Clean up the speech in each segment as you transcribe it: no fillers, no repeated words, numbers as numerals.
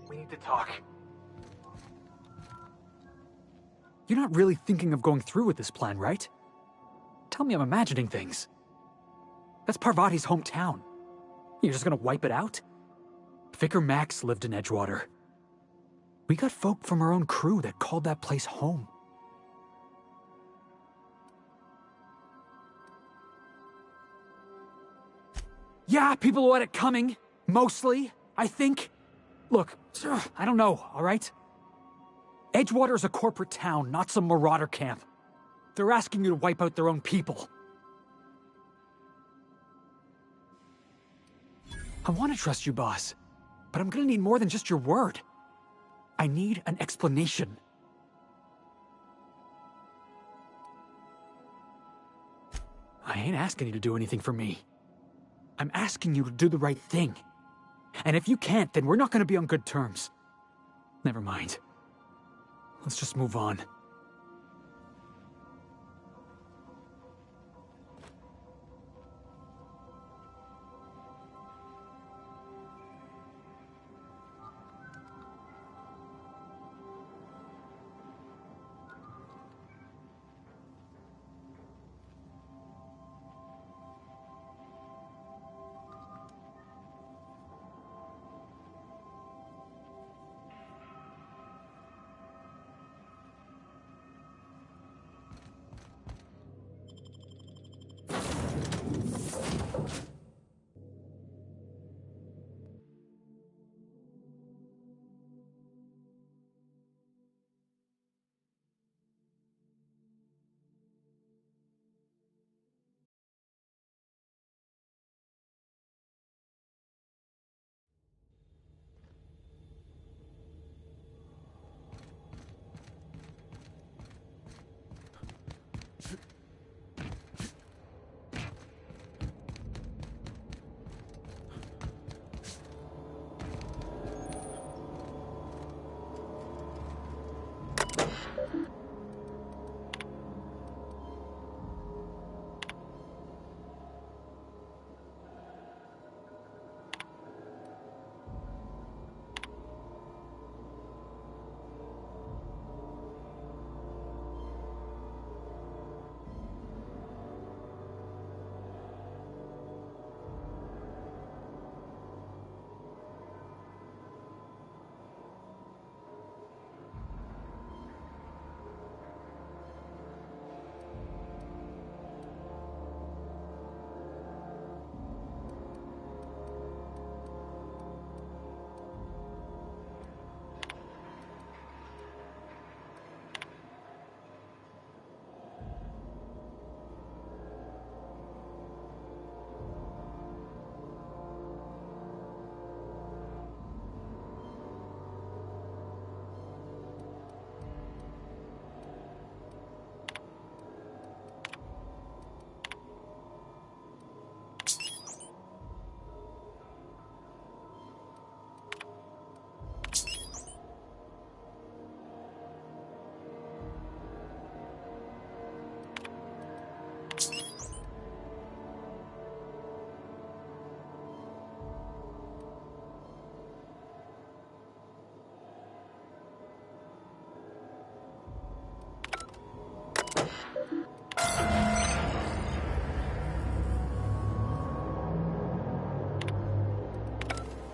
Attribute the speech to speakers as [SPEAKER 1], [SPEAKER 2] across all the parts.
[SPEAKER 1] We need to talk.
[SPEAKER 2] You're not really thinking of going through with this plan, right? Tell me I'm imagining things. That's Parvati's hometown. You're just gonna wipe it out? Vicar Max lived in Edgewater. We got folk from our own crew that called that place home. Yeah, people had it coming. Mostly, I think. Look, I don't know, alright? Edgewater is a corporate town, not some marauder camp. They're asking you to wipe out their own people. I want to trust you, boss. But I'm gonna need more than just your word. I need an explanation. I ain't asking you to do anything for me. I'm asking you to do the right thing. And if you can't, then we're not gonna be on good terms. Never mind. Let's just move on.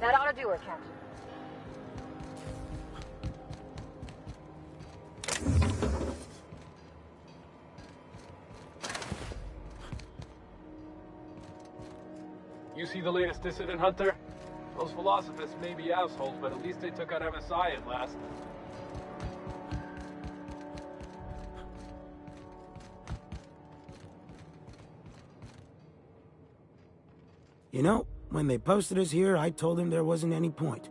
[SPEAKER 3] That ought to do it, Captain.
[SPEAKER 1] You see the latest dissident, Hunter? Those philosophers may be assholes, but at least they took out MSI at last.
[SPEAKER 4] You know, when they posted us here, I told them there wasn't any point.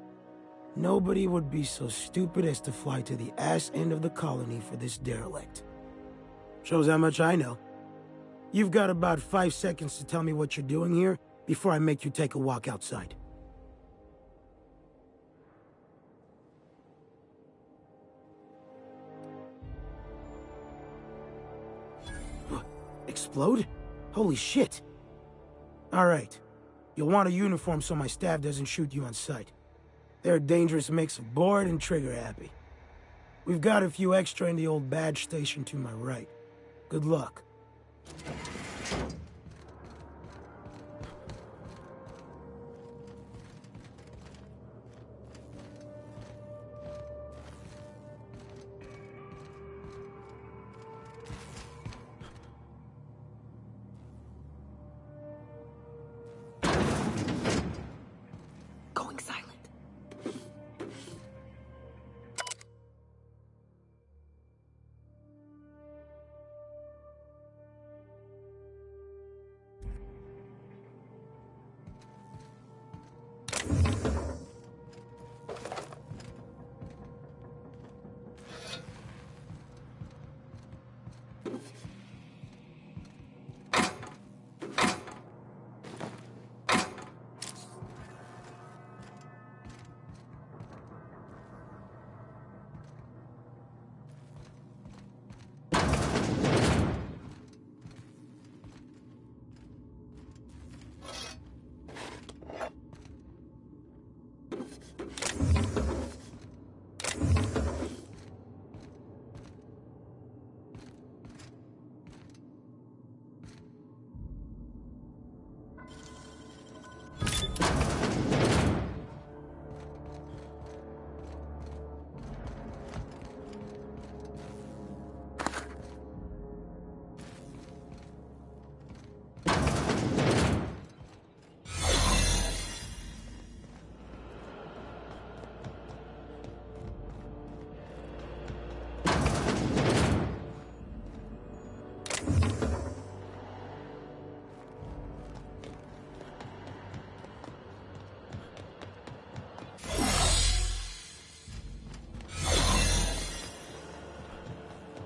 [SPEAKER 4] Nobody would be so stupid as to fly to the ass end of the colony for this derelict. Shows how much I know. You've got about 5 seconds to tell me what you're doing here before I make you take a walk outside. Explode? Holy shit. All right. You'll want a uniform so my staff doesn't shoot you on sight. They're a dangerous mix of bored and trigger-happy. We've got a few extra in the old badge station to my right. Good luck.
[SPEAKER 3] Going silent.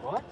[SPEAKER 1] What?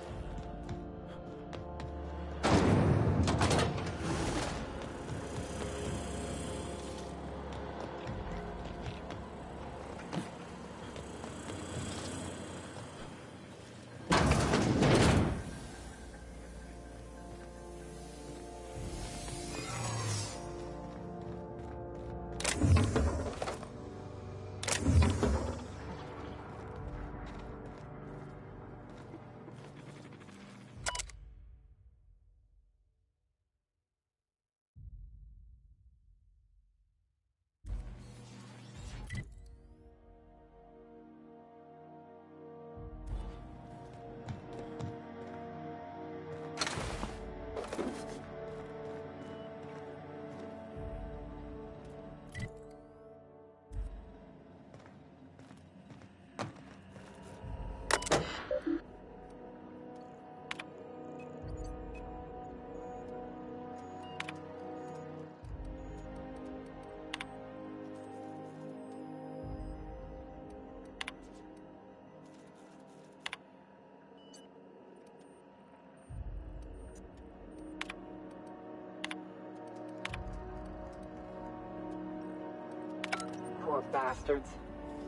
[SPEAKER 3] Poor bastards.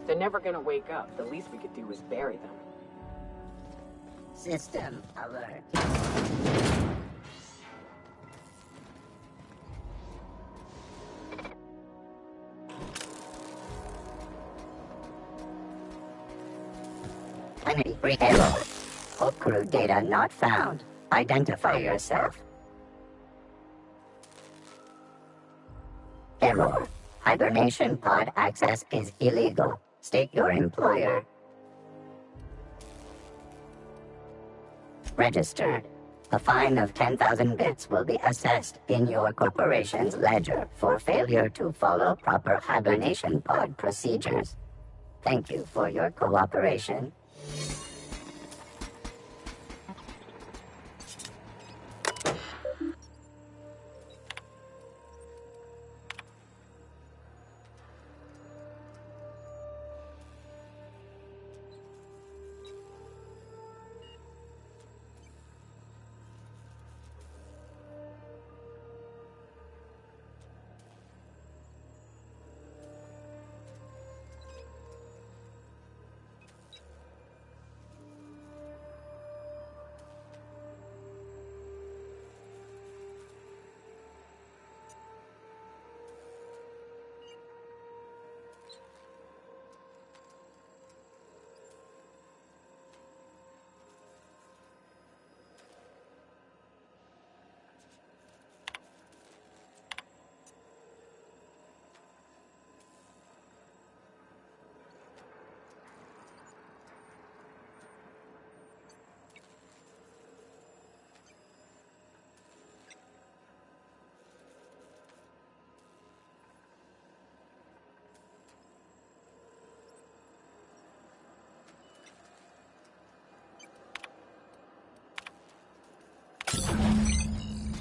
[SPEAKER 3] They're never gonna wake up. The least we could do is bury them.
[SPEAKER 5] System alert. Free error. Hope crew data not found. Identify yourself. Error. Hibernation pod access is illegal. State your employer. Registered. A fine of 10,000 bits will be assessed in your corporation's ledger for failure to follow proper hibernation pod procedures. Thank you for your cooperation.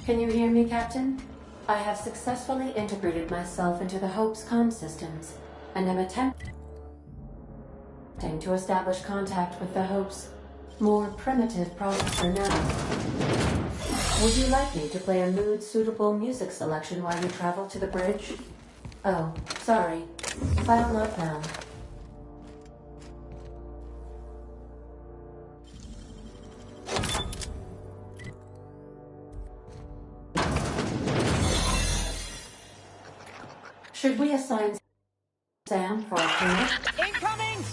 [SPEAKER 6] Can you hear me, Captain? I have successfully integrated myself into the Hope's comm systems, and am attempting to establish contact with the Hope's more primitive processor now. Would you like me to play a mood-suitable music selection while you travel to the bridge? Oh, sorry. File not found. Should we assign Sam for a cleanup?
[SPEAKER 7] Incoming!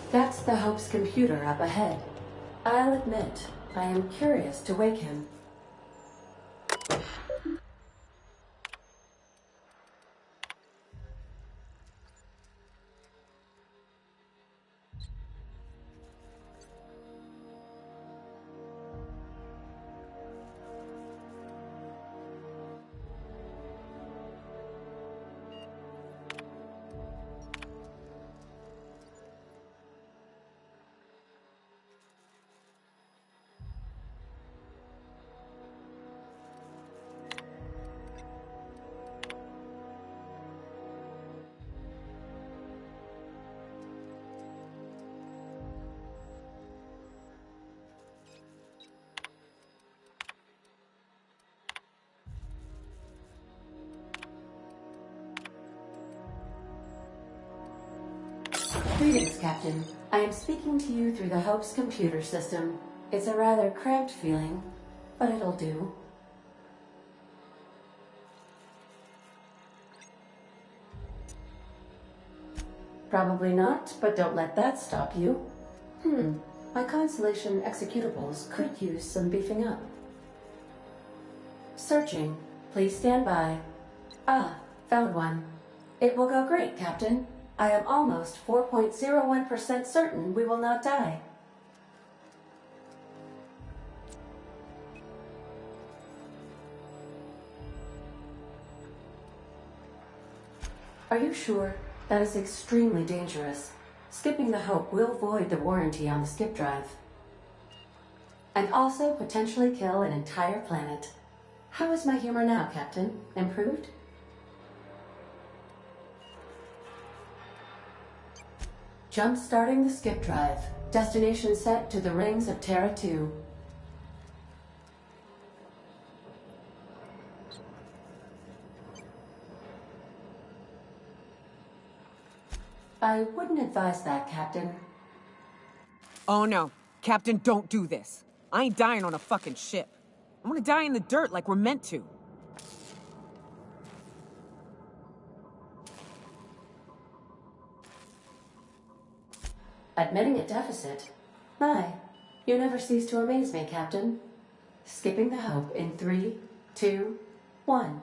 [SPEAKER 6] That's the Hope's computer up ahead. I'll admit, I am curious to wake him. Greetings, Captain. I am speaking to you through the Hope's computer system. It's a rather cramped feeling, but it'll do. Probably not, but don't let that stop you. My Constellation executables could use some beefing up. Searching. Please stand by. Ah, found one. It will go great, Captain. I am almost 4.01% certain we will not die. Are you sure? That is extremely dangerous. Skipping the Hope will void the warranty on the skip drive. And also potentially kill an entire planet. How is my humor now, Captain? Improved? Jump-starting the skip drive. Destination set to the rings of Terra 2. I wouldn't advise that, Captain.
[SPEAKER 3] Oh no. Captain, don't do this. I ain't dying on a fucking ship. I'm gonna die in the dirt like we're meant to.
[SPEAKER 6] Admitting a deficit? My, you never cease to amaze me, Captain. Skipping the Hope in 3, 2, 1.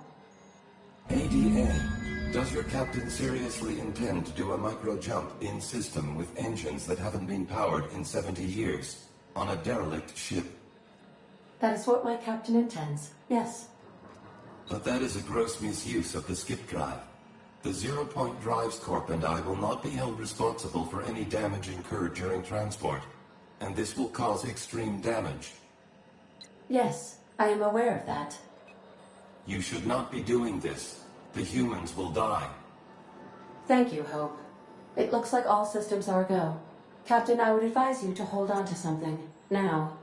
[SPEAKER 7] ADA, does your captain seriously intend to do a micro-jump in system with engines that haven't been powered in 70 years on a derelict ship?
[SPEAKER 6] That is what my captain intends, yes.
[SPEAKER 7] But that is a gross misuse of the skip drive. The Zero Point Drives Corp and I will not be held responsible for any damage incurred during transport, and this will cause extreme damage.
[SPEAKER 6] Yes, I am aware of that.
[SPEAKER 7] You should not be doing this. The humans will die.
[SPEAKER 6] Thank you, Hope. It looks like all systems are go. Captain, I would advise you to hold on to something. Now.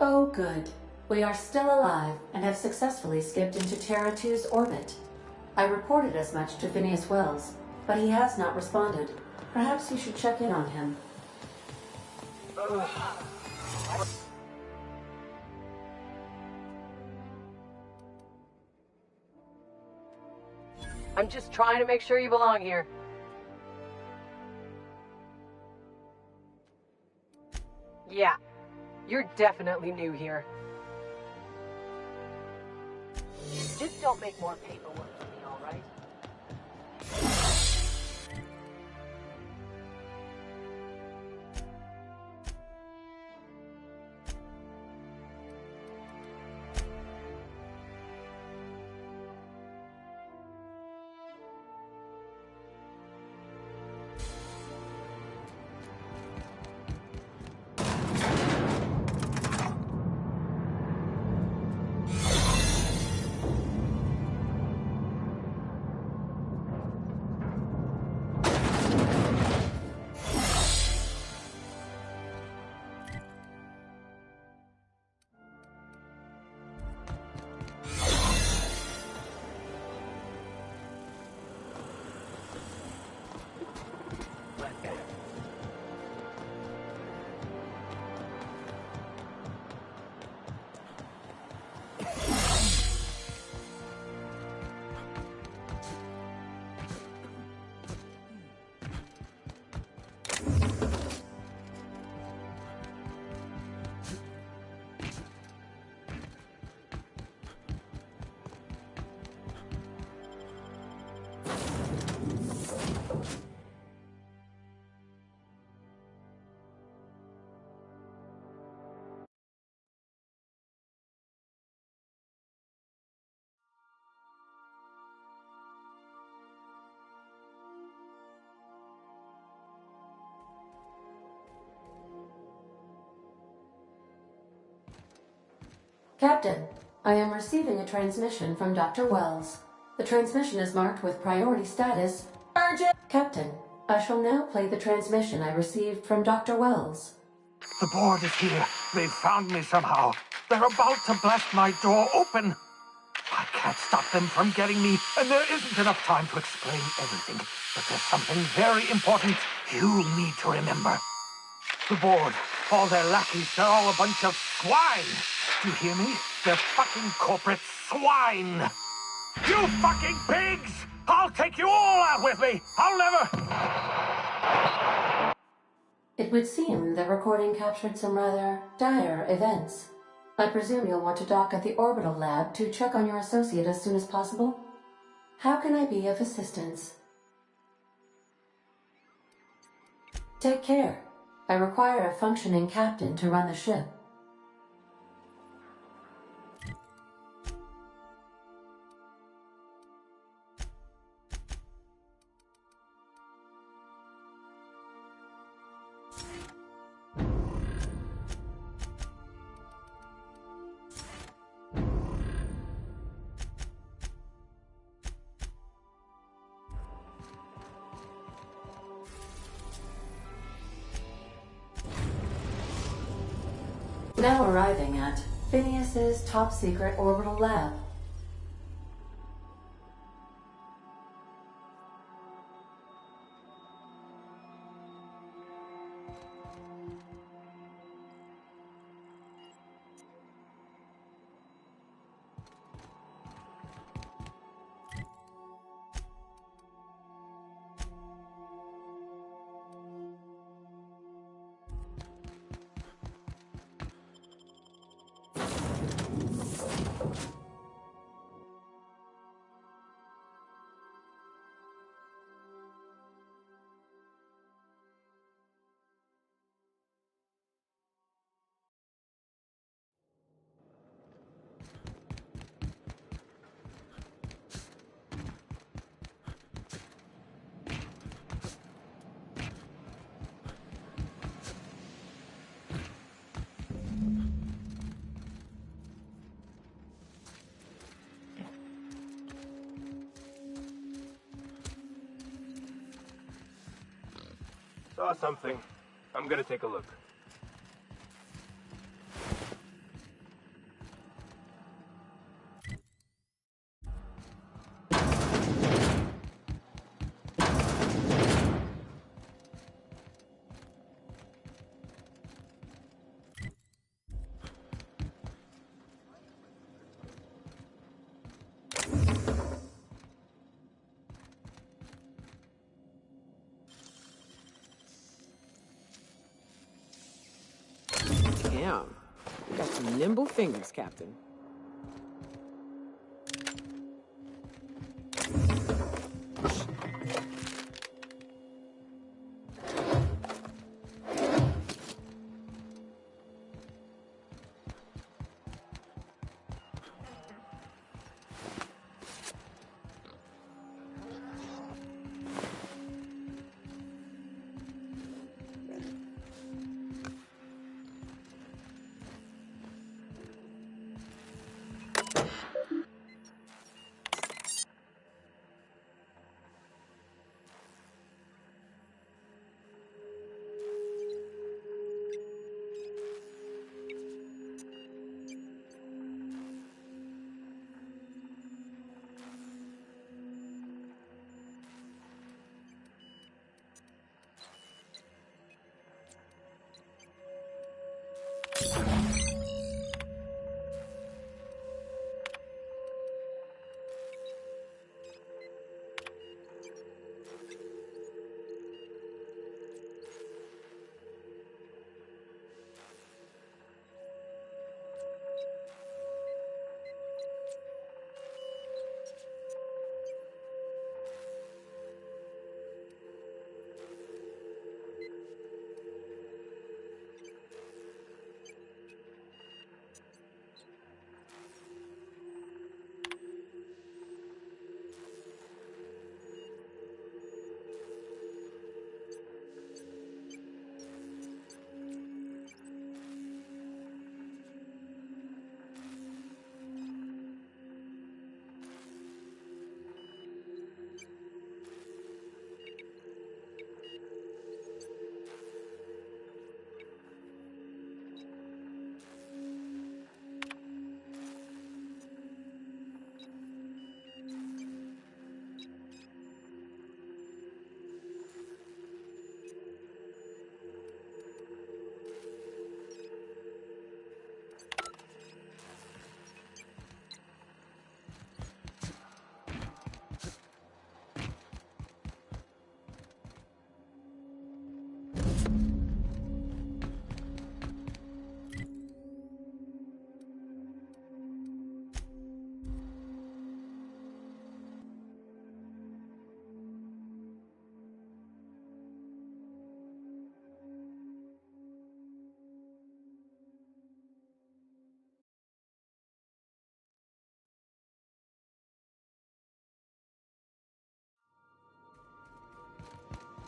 [SPEAKER 6] Oh, good. We are still alive and have successfully skipped into Terra 2's orbit. I reported as much to Phineas Wells, but he has not responded. Perhaps you should check in on him.
[SPEAKER 3] I'm just trying to make sure you belong here. Yeah, you're definitely new here. Just don't make more paperwork for me, all right?
[SPEAKER 6] Captain, I am receiving a transmission from Dr. Wells. The transmission is marked with priority status. Urgent! Captain, I shall now play the transmission I received from Dr. Wells.
[SPEAKER 8] The board is here. They've found me somehow. They're about to blast my door open. I can't stop them from getting me, and there isn't enough time to explain everything. But there's something very important you need to remember. The board, all their lackeys, they're all a bunch of swine. Do you hear me? They're fucking corporate swine. You fucking pigs! I'll take you all out with me! I'll never...
[SPEAKER 6] It would seem the recording captured some rather dire events. I presume you'll want to dock at the orbital lab to check on your associate as soon as possible? How can I be of assistance? Take care. I require a functioning captain to run the ship. Now arriving at Phineas's top-secret orbital lab.
[SPEAKER 1] Saw something. I'm gonna take a look.
[SPEAKER 3] Damn. You got some nimble fingers, Captain.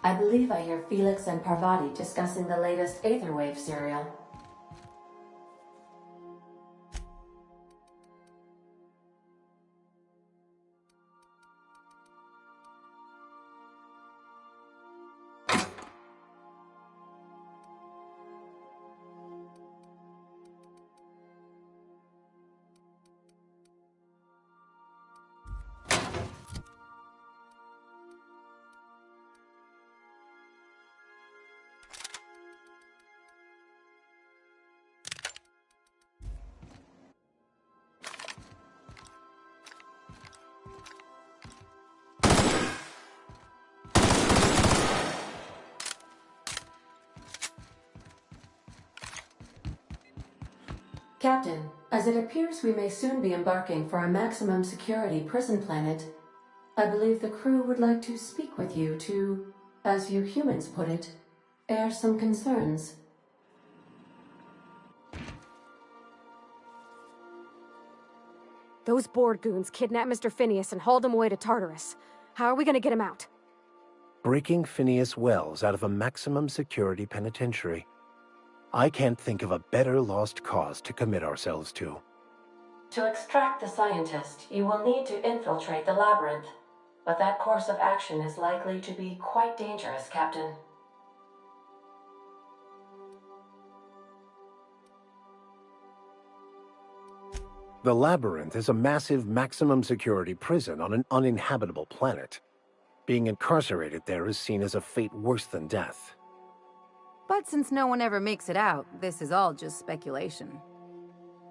[SPEAKER 6] I believe I hear Felix and Parvati discussing the latest Aetherwave serial. Captain, as it appears we may soon be embarking for a maximum security prison planet, I believe the crew would like to speak with you to, as you humans put it, air some concerns.
[SPEAKER 9] Those board goons kidnapped Mr. Phineas and hauled him away to Tartarus. How are we gonna get him out?
[SPEAKER 10] Breaking Phineas Wells out of a maximum security penitentiary. I can't think of a better lost cause to commit ourselves to.
[SPEAKER 6] To extract the scientist, you will need to infiltrate the labyrinth. But that course of action is likely to be quite dangerous, Captain.
[SPEAKER 10] The labyrinth is a massive maximum security prison on an uninhabitable planet. Being incarcerated there is seen as a fate worse than death.
[SPEAKER 11] But since no one ever makes it out, this is all just speculation.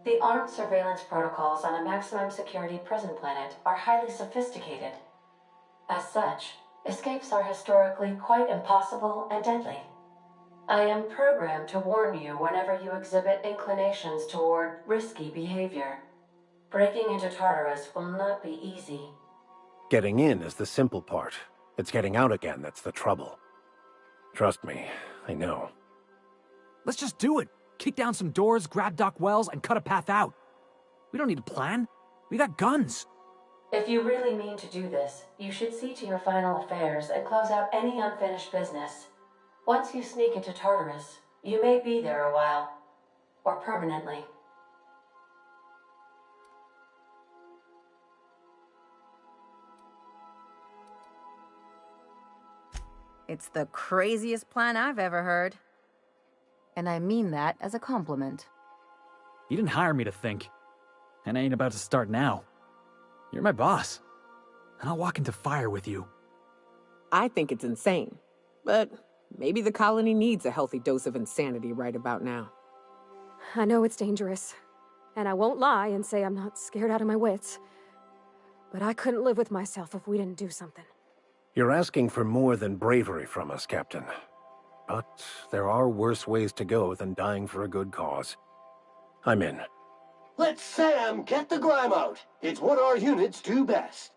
[SPEAKER 6] The armed surveillance protocols on a maximum security prison planet are highly sophisticated. As such, escapes are historically quite impossible and deadly. I am programmed to warn you whenever you exhibit inclinations toward risky behavior. Breaking into Tartarus will not be easy.
[SPEAKER 10] Getting in is the simple part. It's getting out again that's the trouble. Trust me, I know.
[SPEAKER 2] Let's just do it. Kick down some doors, grab Doc Wells, and cut a path out. We don't need a plan. We got guns.
[SPEAKER 6] If you really mean to do this, you should see to your final affairs and close out any unfinished business. Once you sneak into Tartarus, you may be there a while. Or permanently.
[SPEAKER 11] It's the craziest plan I've ever heard. And I mean that as a compliment.
[SPEAKER 2] You didn't hire me to think. And I ain't about to start now. You're my boss. And I'll walk into fire with you.
[SPEAKER 3] I think it's insane. But maybe the colony needs a healthy dose of insanity right about now.
[SPEAKER 9] I know it's dangerous. And I won't lie and say I'm not scared out of my wits. But I couldn't live with myself if we didn't do something.
[SPEAKER 10] You're asking for more than bravery from us, Captain. But there are worse ways to go than dying for a good cause. I'm in.
[SPEAKER 12] Let Sam get the grime out. It's what our units do best.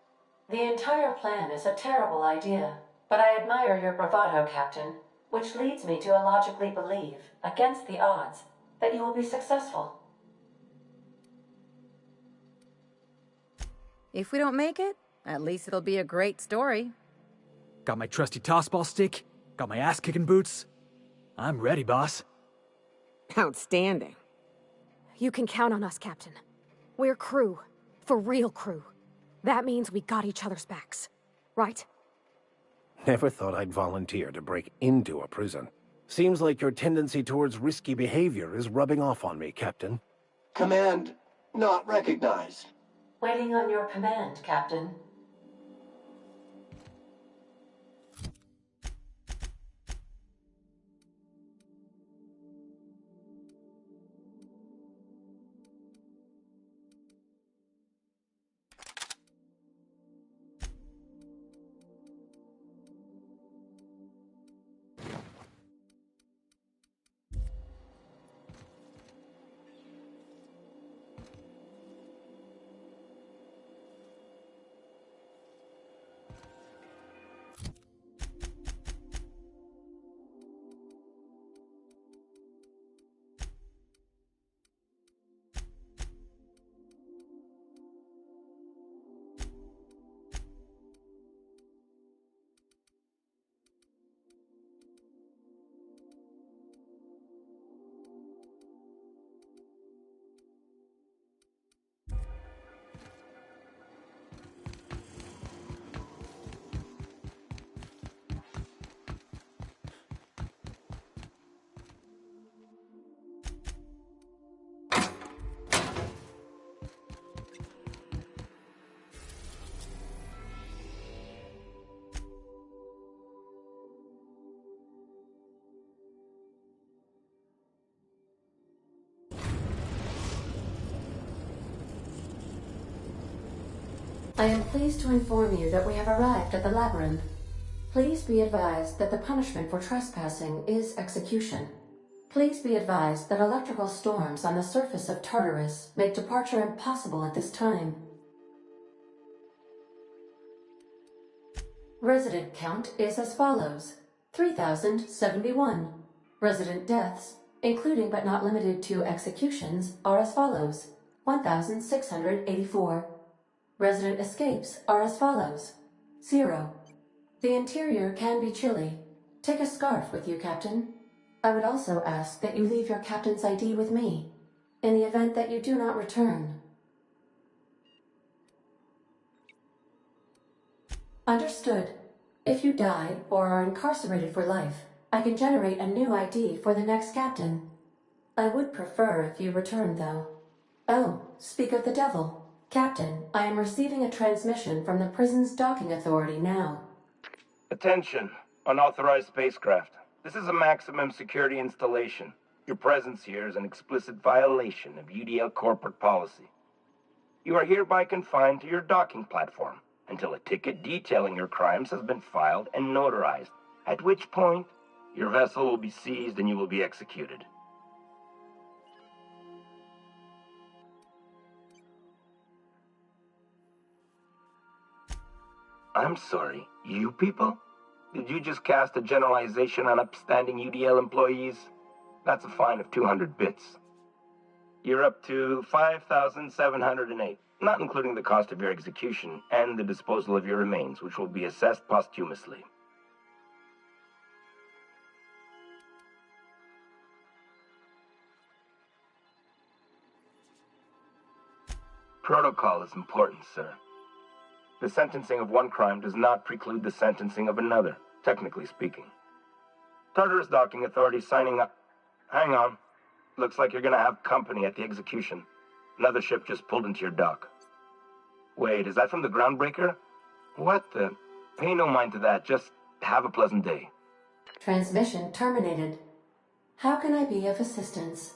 [SPEAKER 6] The entire plan is a terrible idea, but I admire your bravado, Captain, which leads me to illogically believe, against the odds, that you will be successful.
[SPEAKER 11] If we don't make it, at least it'll be a great story.
[SPEAKER 2] Got my trusty tossball stick, got my ass-kicking boots. I'm ready, boss.
[SPEAKER 3] Outstanding.
[SPEAKER 9] You can count on us, Captain. We're crew. For real crew. That means we got each other's backs. Right?
[SPEAKER 10] Never thought I'd volunteer to break into a prison. Seems like your tendency towards risky behavior is rubbing off on me, Captain.
[SPEAKER 12] Command not recognized.
[SPEAKER 6] Waiting on your command, Captain. I am pleased to inform you that we have arrived at the labyrinth. Please be advised that the punishment for trespassing is execution. Please be advised that electrical storms on the surface of Tartarus make departure impossible at this time. Resident count is as follows: 3,071. Resident deaths, including but not limited to executions, are as follows: 1,684. Resident escapes are as follows: 0. The interior can be chilly. Take a scarf with you, Captain. I would also ask that you leave your captain's ID with me, in the event that you do not return. Understood. If you die or are incarcerated for life, I can generate a new ID for the next captain. I would prefer if you returned, though. Oh, speak of the devil. Captain, I am receiving a transmission from the prison's docking authority now.
[SPEAKER 13] Attention, unauthorized spacecraft. This is a maximum security installation. Your presence here is an explicit violation of UDL corporate policy. You are hereby confined to your docking platform until a ticket detailing your crimes has been filed and notarized, at which point your vessel will be seized and you will be executed. I'm sorry, you people? Did you just cast a generalization on upstanding UDL employees? That's a fine of 200 bits. You're up to 5,708, not including the cost of your execution and the disposal of your remains, which will be assessed posthumously. Protocol is important, sir. The sentencing of one crime does not preclude the sentencing of another, technically speaking. Tartarus Docking Authority signing up. Hang on. Looks like you're gonna have company at the execution. Another ship just pulled into your dock. Wait, is that from the Groundbreaker? What the? Pay no mind to that, just have a pleasant day.
[SPEAKER 6] Transmission terminated. How can I be of assistance?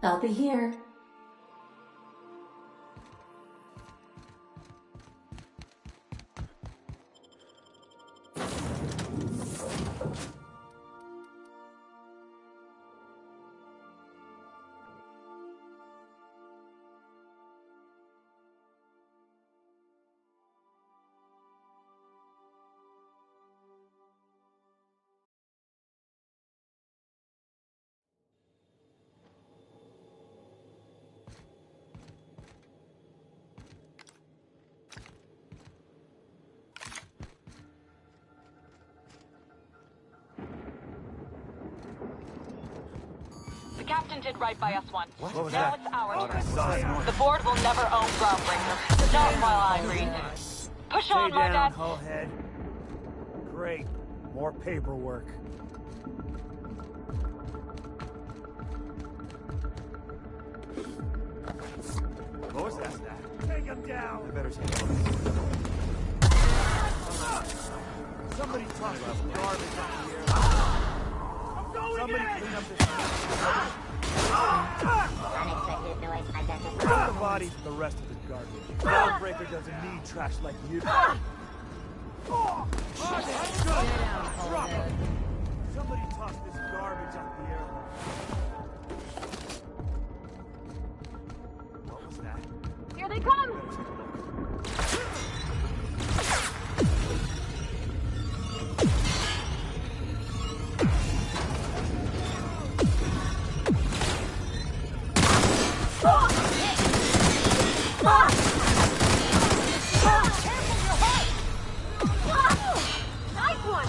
[SPEAKER 6] I'll be here.
[SPEAKER 14] The captain did right by us once.
[SPEAKER 15] What was
[SPEAKER 14] now
[SPEAKER 15] that?
[SPEAKER 14] it's our turn.
[SPEAKER 15] Sorry.
[SPEAKER 14] The board will never own Groundbreaker. Not while I read. Push
[SPEAKER 15] Stay
[SPEAKER 14] on, my
[SPEAKER 15] down,
[SPEAKER 14] dad.
[SPEAKER 15] Hullhead. Great. More paperwork. What was that? Take him down! I better take him. Somebody toss this garbage up here. Somebody clean up this...
[SPEAKER 5] Unexpected noise identified.
[SPEAKER 15] Put the bodies and the rest of the garbage. Groundbreaker doesn't need trash like you. Drop it! Somebody toss this garbage up here. What was that?
[SPEAKER 14] Here they come!
[SPEAKER 9] Nice one!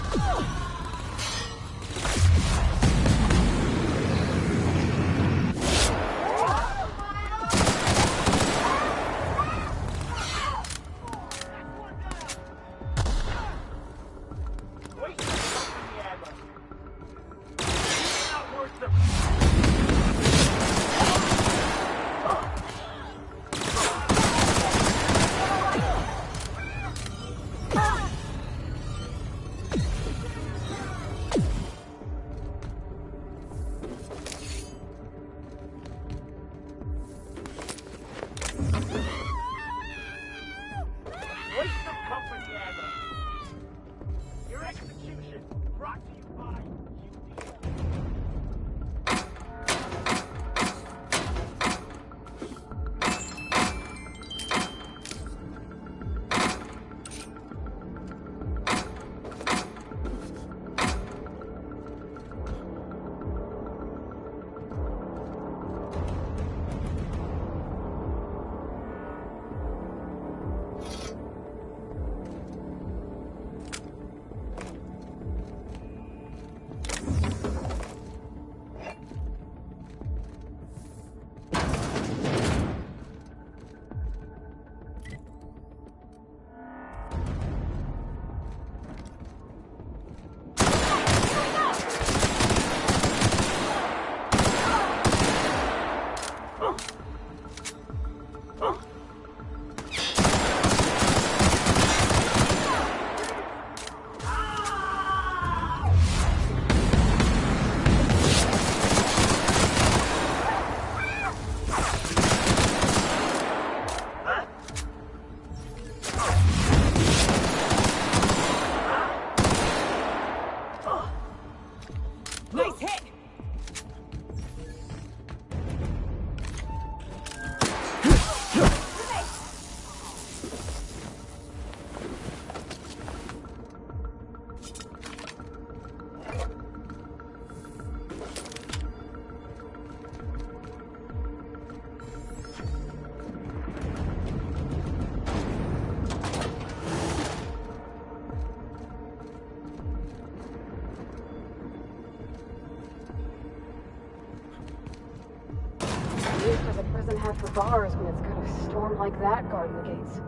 [SPEAKER 9] Does a prison have for bars when it's got a storm like that guarding the gates?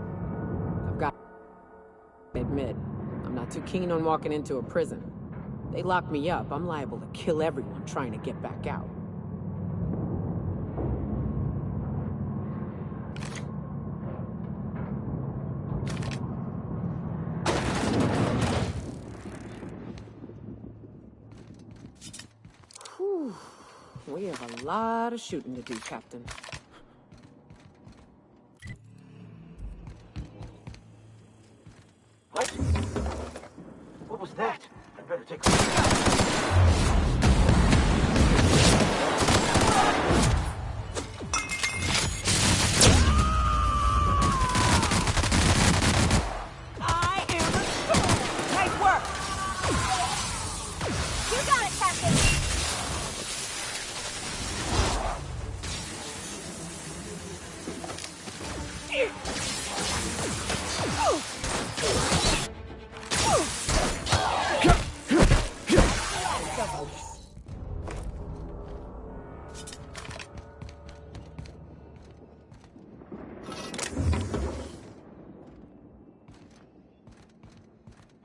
[SPEAKER 3] I've got to admit, I'm not too keen on walking into a prison. They lock me up, I'm liable to kill everyone trying to get back out. Whew. We have a lot of shooting to do, Captain.
[SPEAKER 15] What? What was that? I'd better take a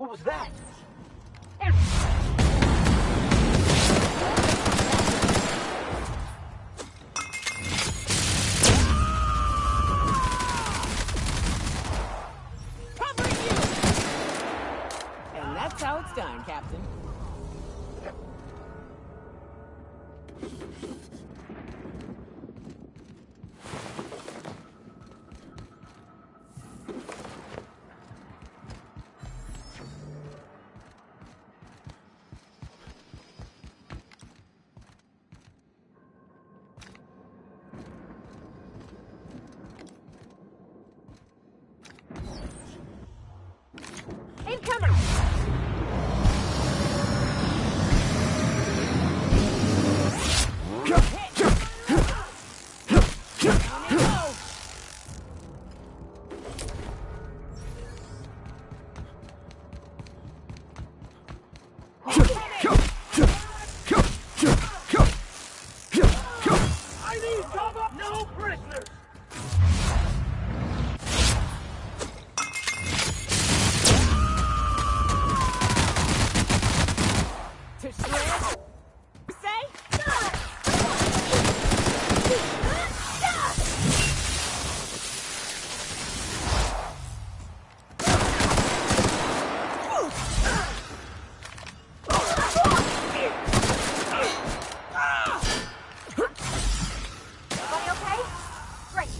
[SPEAKER 15] What was that?
[SPEAKER 3] Covering you! And that's how it's done, Captain. Incoming!
[SPEAKER 15] I need cover! No prisoners!
[SPEAKER 3] To shred? Say?
[SPEAKER 9] Everybody okay? Great.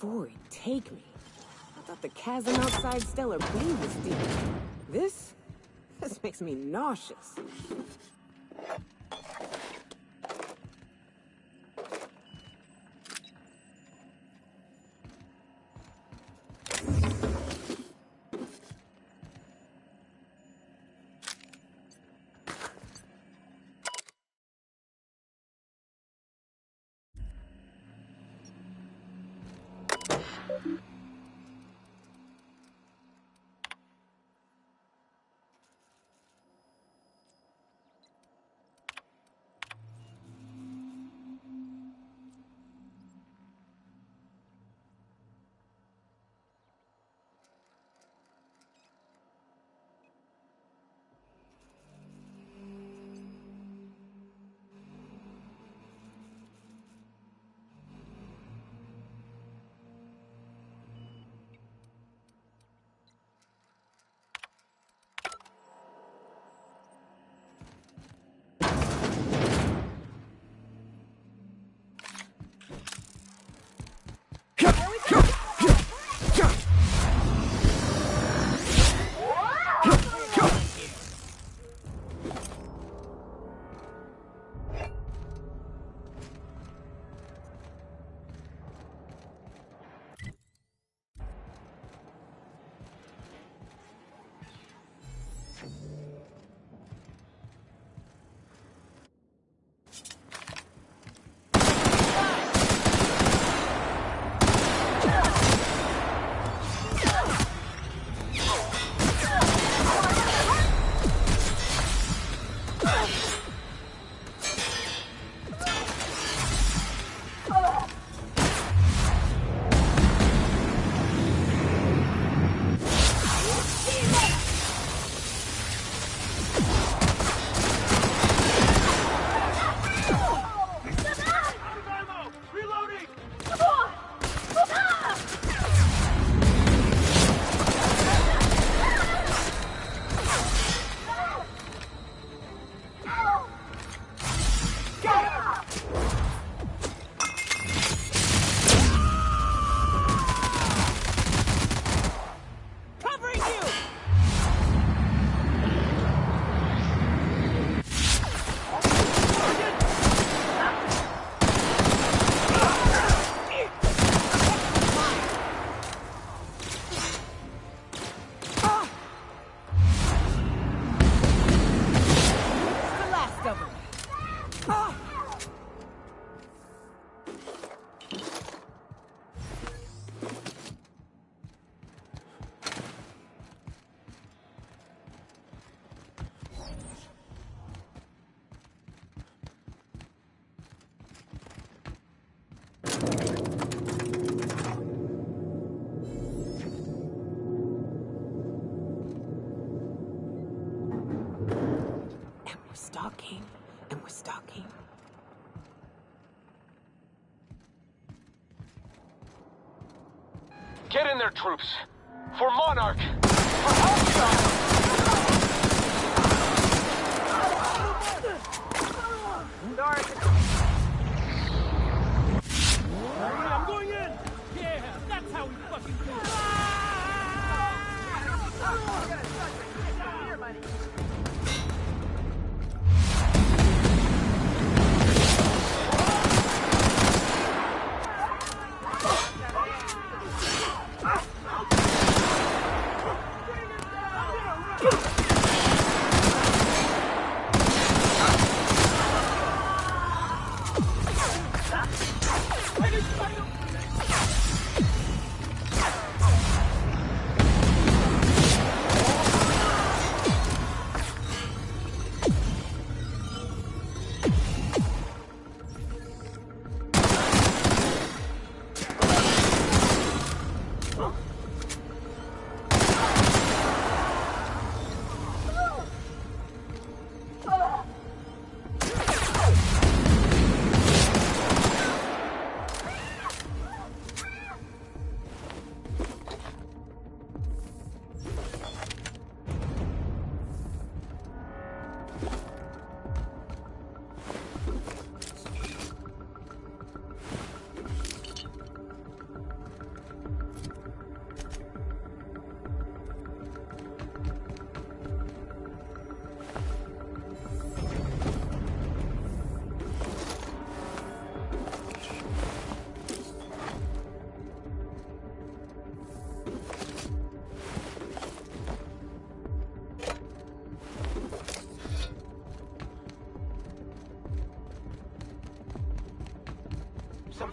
[SPEAKER 3] story take me? I thought the chasm outside Stellar Bay was deep. This makes me nauseous. And we're stalking.
[SPEAKER 1] Get in there, troops! For Monarch! For Halcyon!
[SPEAKER 15] I'm going in! Yeah, that's how we fucking do it!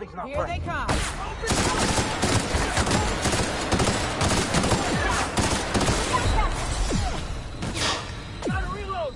[SPEAKER 15] building's not
[SPEAKER 3] Here
[SPEAKER 15] right.
[SPEAKER 3] they come.
[SPEAKER 15] Gotta reload!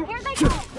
[SPEAKER 9] Here they go!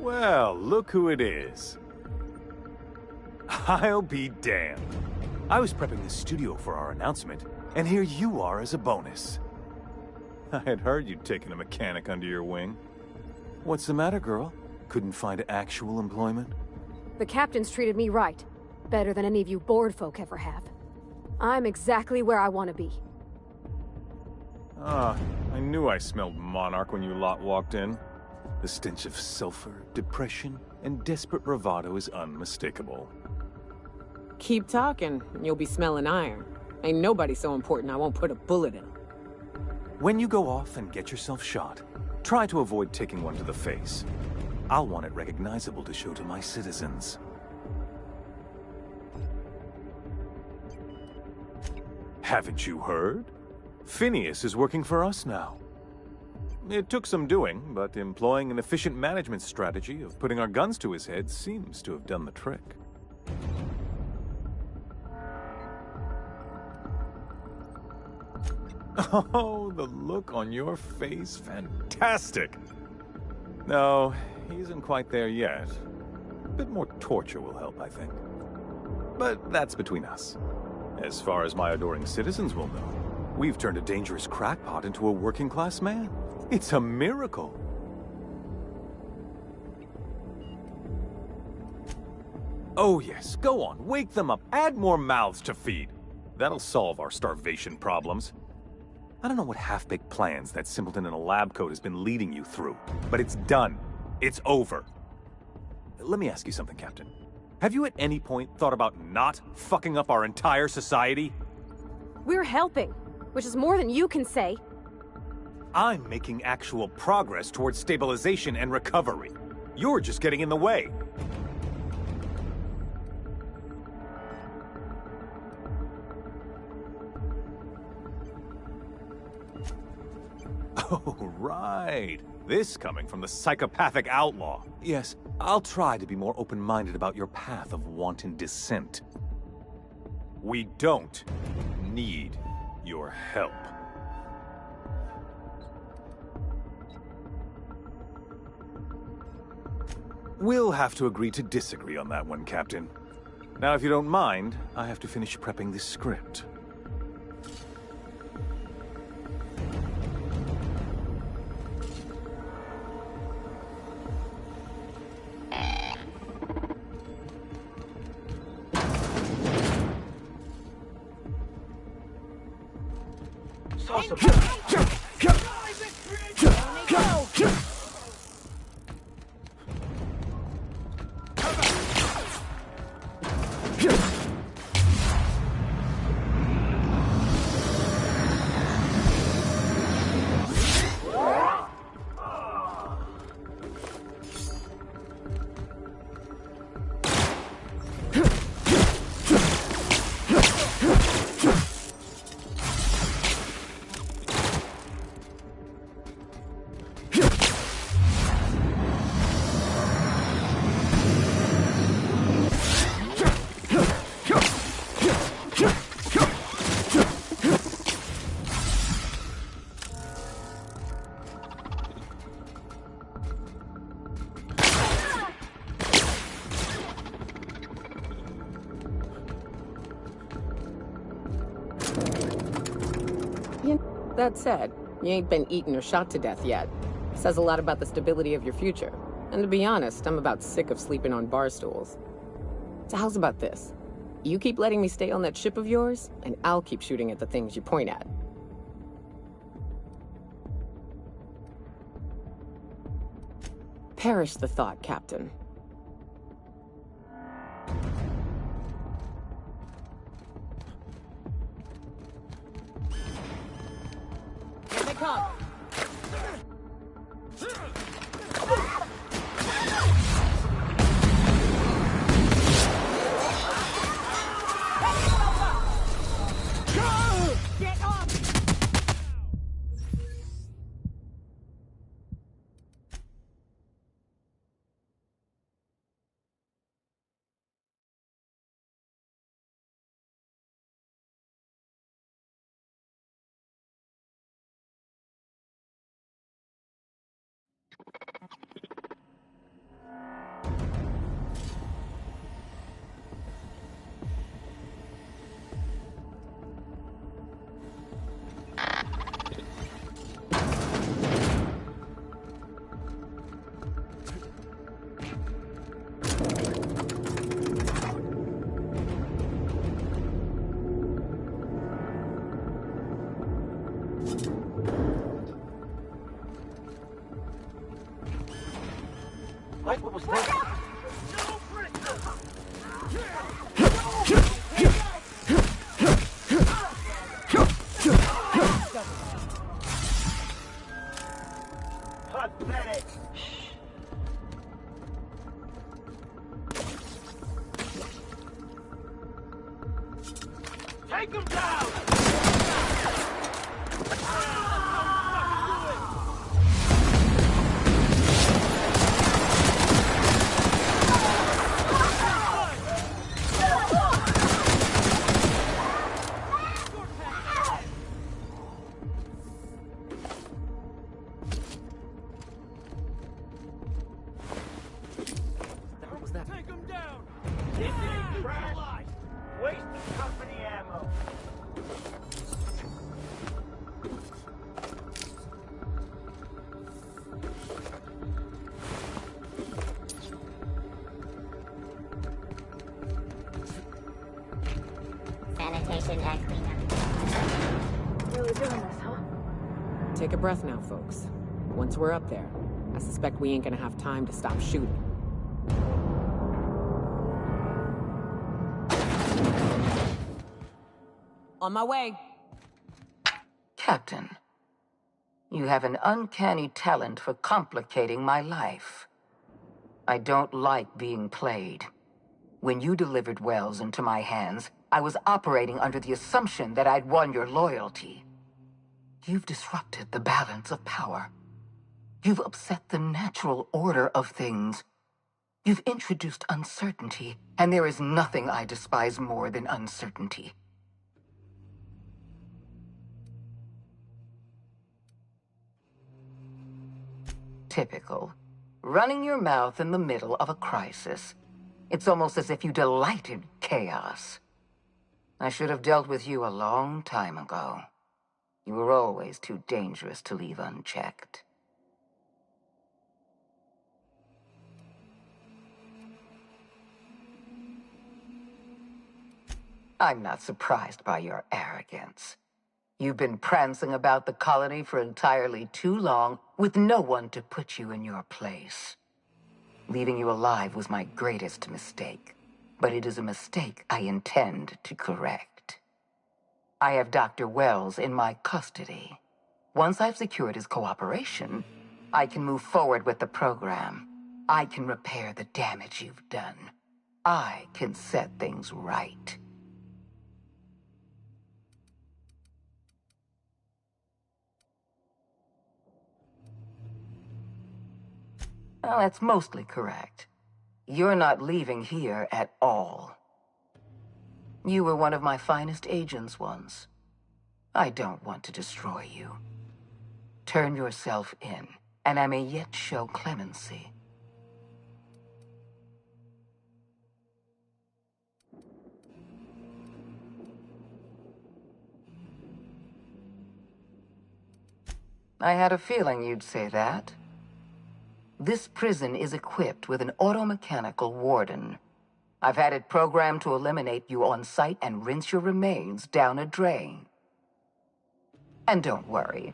[SPEAKER 16] Well, look who it is. I'll be damned. I was prepping the studio for our announcement, and here you are as a bonus. I had heard you'd taken a mechanic under your wing. What's the matter, girl? Couldn't find actual employment?
[SPEAKER 9] The captain's treated me right. Better than any of you bored folk ever have. I'm exactly where I want to be.
[SPEAKER 16] Ah, I knew I smelled Monarch when you lot walked in. The stench of sulfur, depression, and desperate bravado is unmistakable.
[SPEAKER 3] Keep talking, and you'll be smelling iron. Ain't nobody so important I won't put a bullet in him.
[SPEAKER 16] When you go off and get yourself shot, try to avoid taking one to the face. I'll want it recognizable to show to my citizens. Haven't you heard? Phineas is working for us now. It took some doing, but employing an efficient management strategy of putting our guns to his head seems to have done the trick. Oh, the look on your face. Fantastic! No, he isn't quite there yet. A bit more torture will help, I think. But that's between us. As far as my adoring citizens will know, we've turned a dangerous crackpot into a working-class man. It's a miracle. Oh yes, go on, wake them up, add more mouths to feed. That'll solve our starvation problems. I don't know what half-baked plans that simpleton in a lab coat has been leading you through, but it's done. It's over. Let me ask you something, Captain. Have you at any point thought about not fucking up our entire society?
[SPEAKER 9] We're helping, which is more than you can say.
[SPEAKER 16] I'm making actual progress towards stabilization and recovery. You're just getting in the way. Oh, right. This coming from the psychopathic outlaw. Yes, I'll try to be more open-minded about your path of wanton dissent. We don't need your help. We'll have to agree to disagree on that one, Captain. Now, if you don't mind, I have to finish prepping this script.
[SPEAKER 3] That said, you ain't been eaten or shot to death yet. Says a lot about the stability of your future. And to be honest, I'm about sick of sleeping on bar stools. So how's about this? You keep letting me stay on that ship of yours, and I'll keep shooting at the things you point at. Perish the thought, Captain. Here they come!
[SPEAKER 15] Get up!
[SPEAKER 12] What was that? Pathetic! Take him down!
[SPEAKER 8] This ain't trash. Waste of company ammo.
[SPEAKER 3] Sanitation acting.
[SPEAKER 9] Really doing this, huh?
[SPEAKER 3] Take a breath now, folks. Once we're up there, I suspect we ain't gonna have time to stop shooting. On my way.
[SPEAKER 17] Captain, you have an uncanny talent for complicating my life. I don't like being played. When you delivered Wells into my hands, I was operating under the assumption that I'd won your loyalty. You've disrupted the balance of power. You've upset the natural order of things. You've introduced uncertainty, and there is nothing I despise more than uncertainty. Typical. Running your mouth in the middle of a crisis. It's almost as if you delighted chaos. I should have dealt with you a long time ago. You were always too dangerous to leave unchecked. I'm not surprised by your arrogance. You've been prancing about the colony for entirely too long, with no one to put you in your place. Leaving you alive was my greatest mistake, but it is a mistake I intend to correct. I have Dr. Wells in my custody. Once I've secured his cooperation, I can move forward with the program. I can repair the damage you've done. I can set things right. Well, that's mostly correct. You're not leaving here at all. You were one of my finest agents once. I don't want to destroy you. Turn yourself in, and I may yet show clemency. I had a feeling you'd say that. This prison is equipped with an automechanical warden. I've had it programmed to eliminate you on sight and rinse your remains down a drain. And don't worry.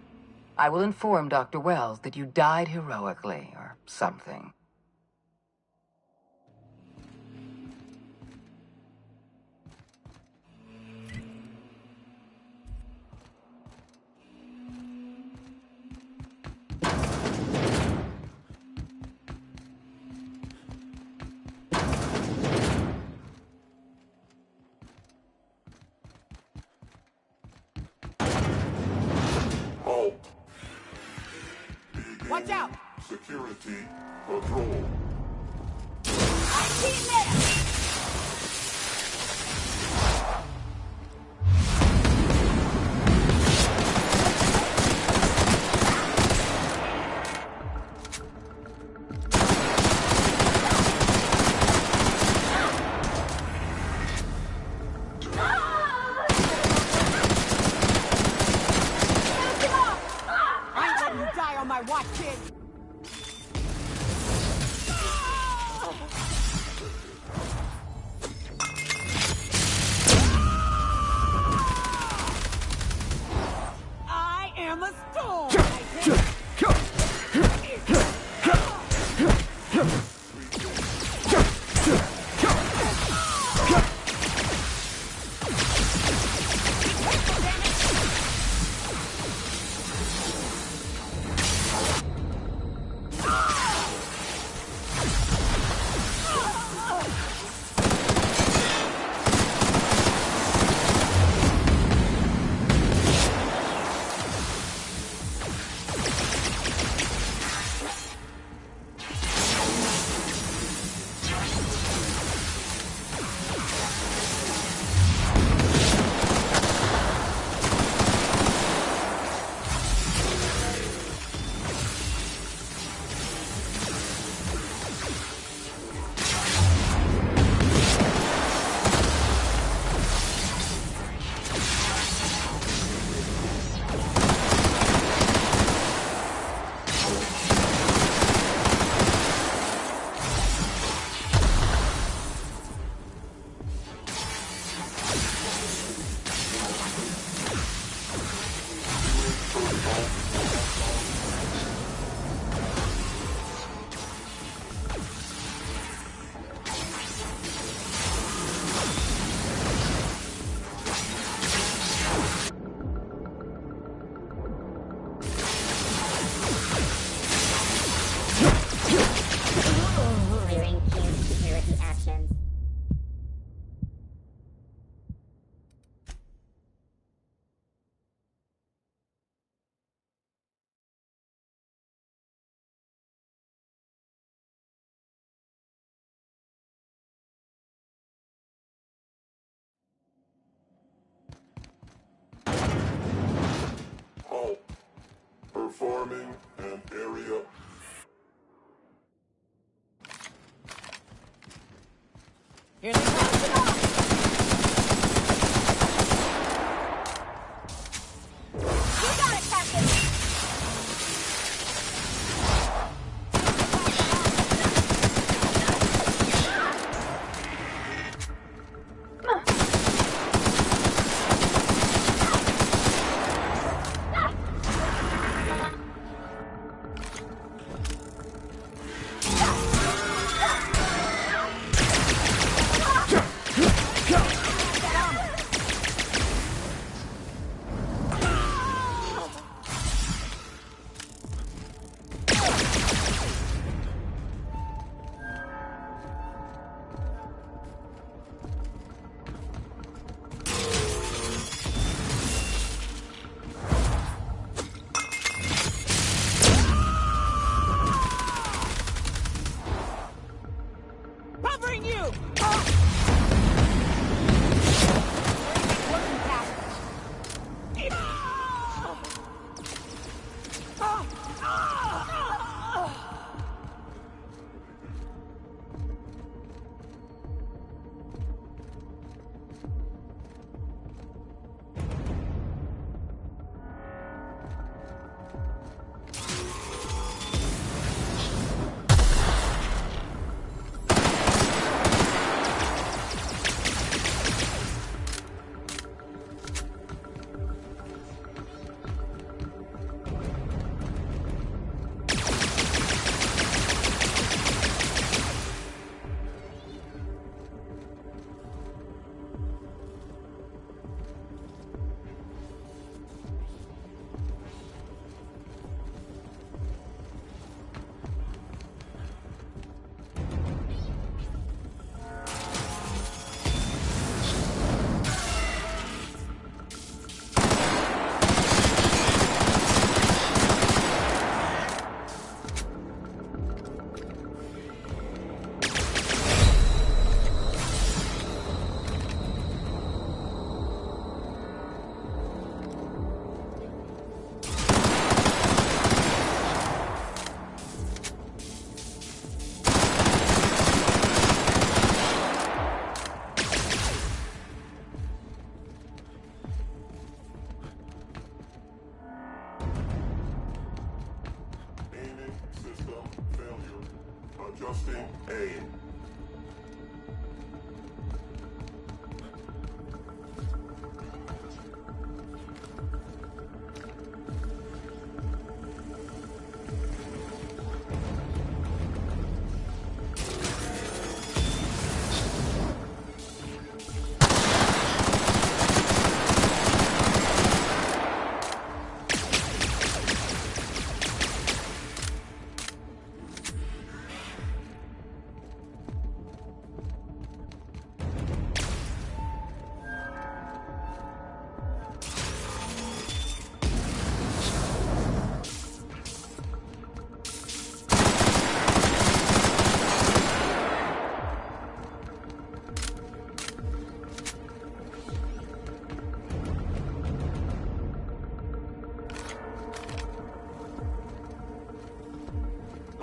[SPEAKER 17] I will inform Dr. Wells that you died heroically, or something.
[SPEAKER 15] Watch out!
[SPEAKER 18] Security patrol.
[SPEAKER 15] I see there! Watch it!
[SPEAKER 5] security actions.
[SPEAKER 18] Halt. Performing an area.
[SPEAKER 15] Here they come.
[SPEAKER 14] You got it, Captain!
[SPEAKER 15] Covering you!
[SPEAKER 18] Adjusting aim.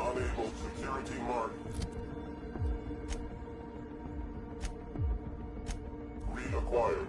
[SPEAKER 18] Unable security mark. Reacquired.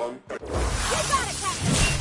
[SPEAKER 18] on...
[SPEAKER 9] You got it, Captain!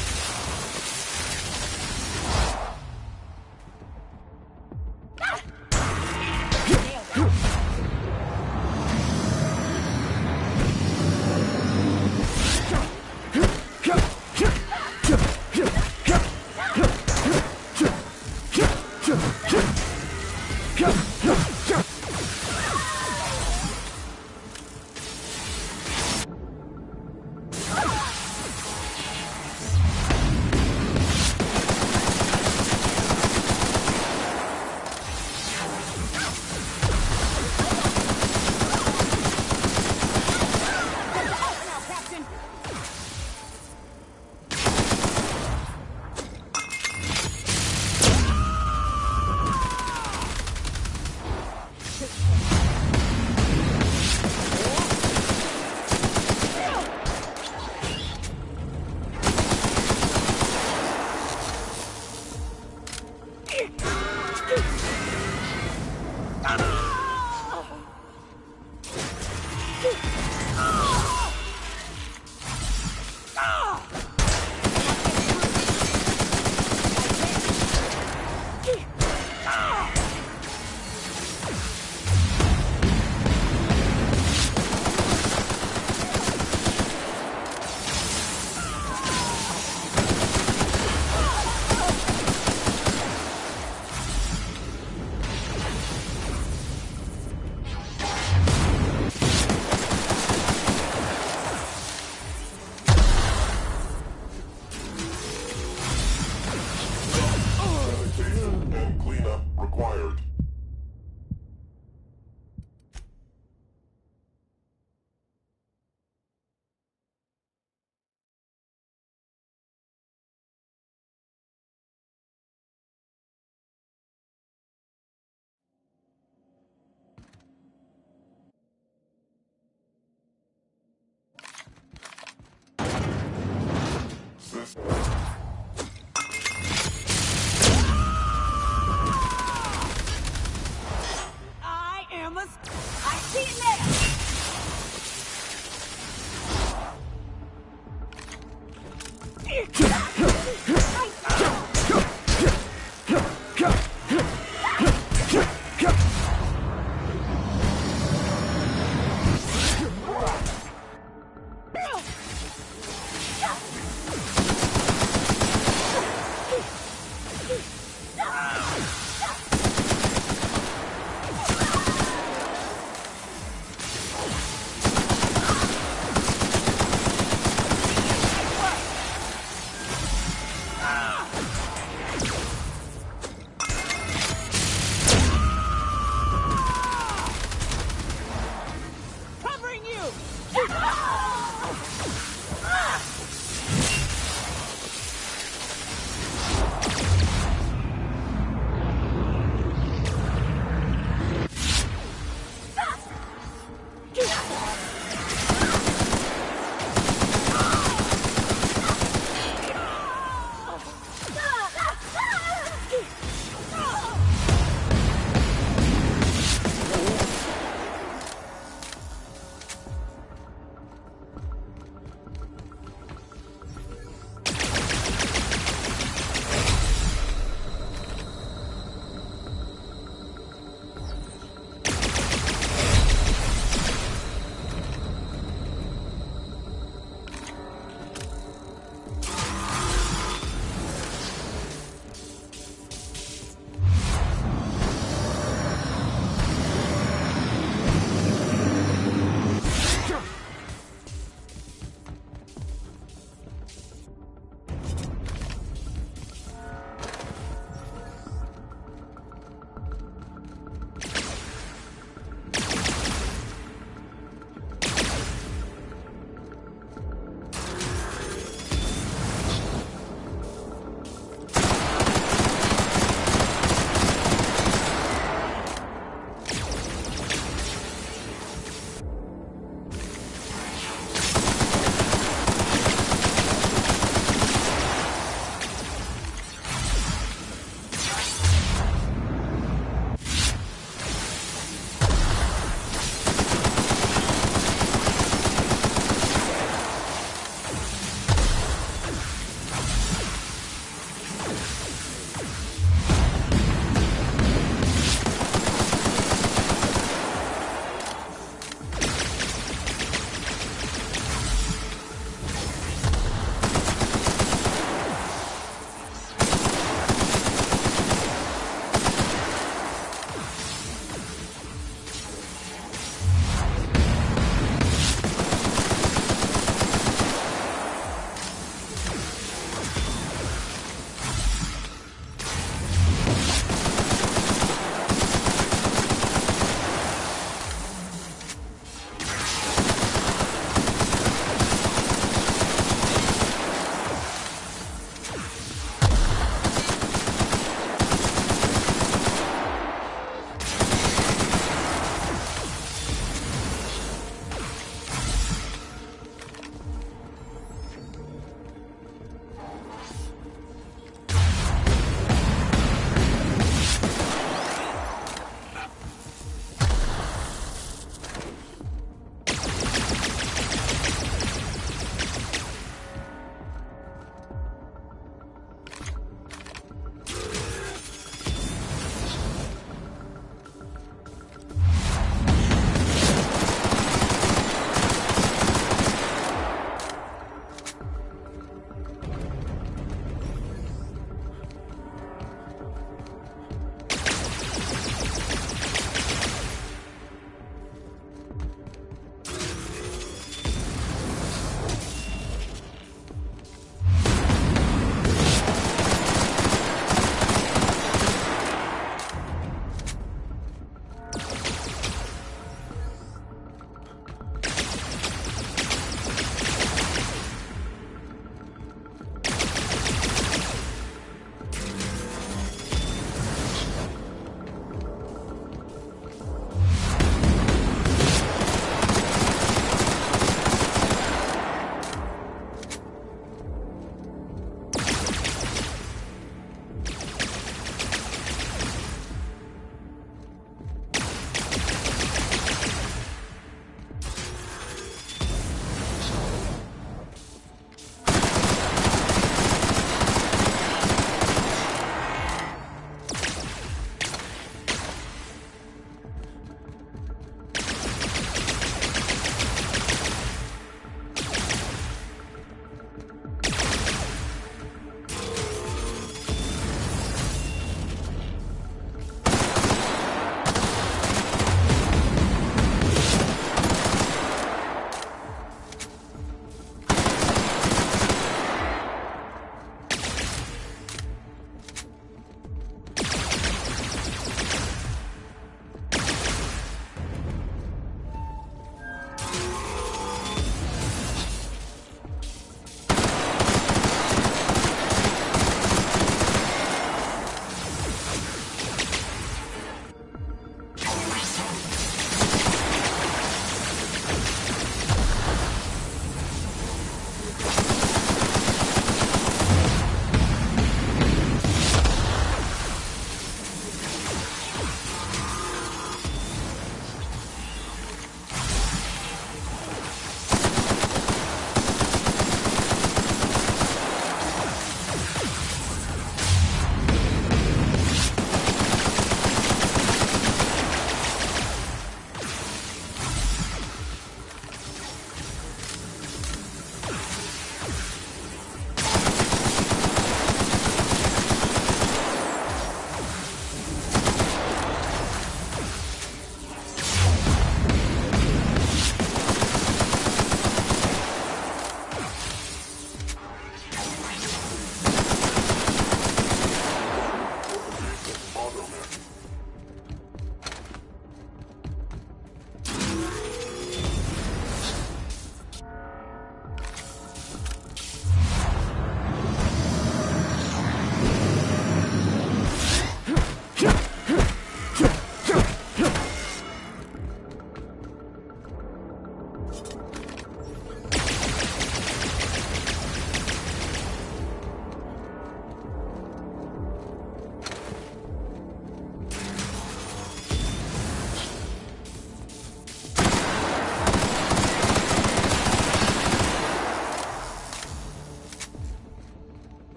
[SPEAKER 15] I am a... I see it later! Covering you!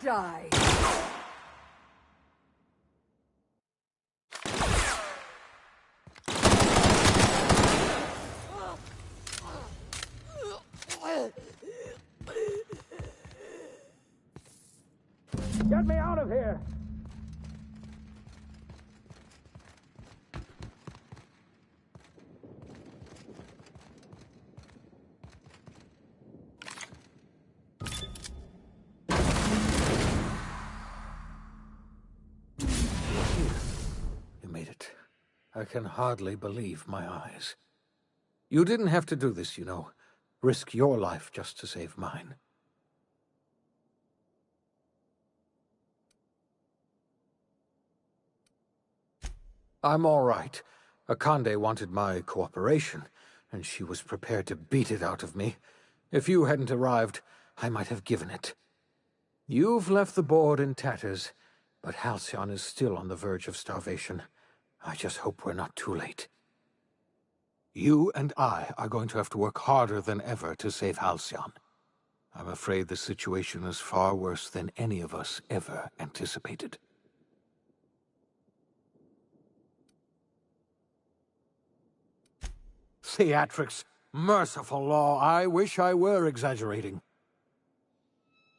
[SPEAKER 9] die.
[SPEAKER 15] Get me out of here!
[SPEAKER 19] You made it. I can hardly believe my eyes. You didn't have to do this, you know. Risk your life just to save mine. I'm all right. Akande wanted my cooperation, and she was prepared to beat it out of me. If you hadn't arrived, I might have given it. You've left the board in tatters, but Halcyon is still on the verge of starvation. I just hope we're not too late. You and I are going to have to work harder than ever to save Halcyon. I'm afraid the situation is far worse than any of us ever anticipated. Theatrics! Merciful law, I wish I were exaggerating.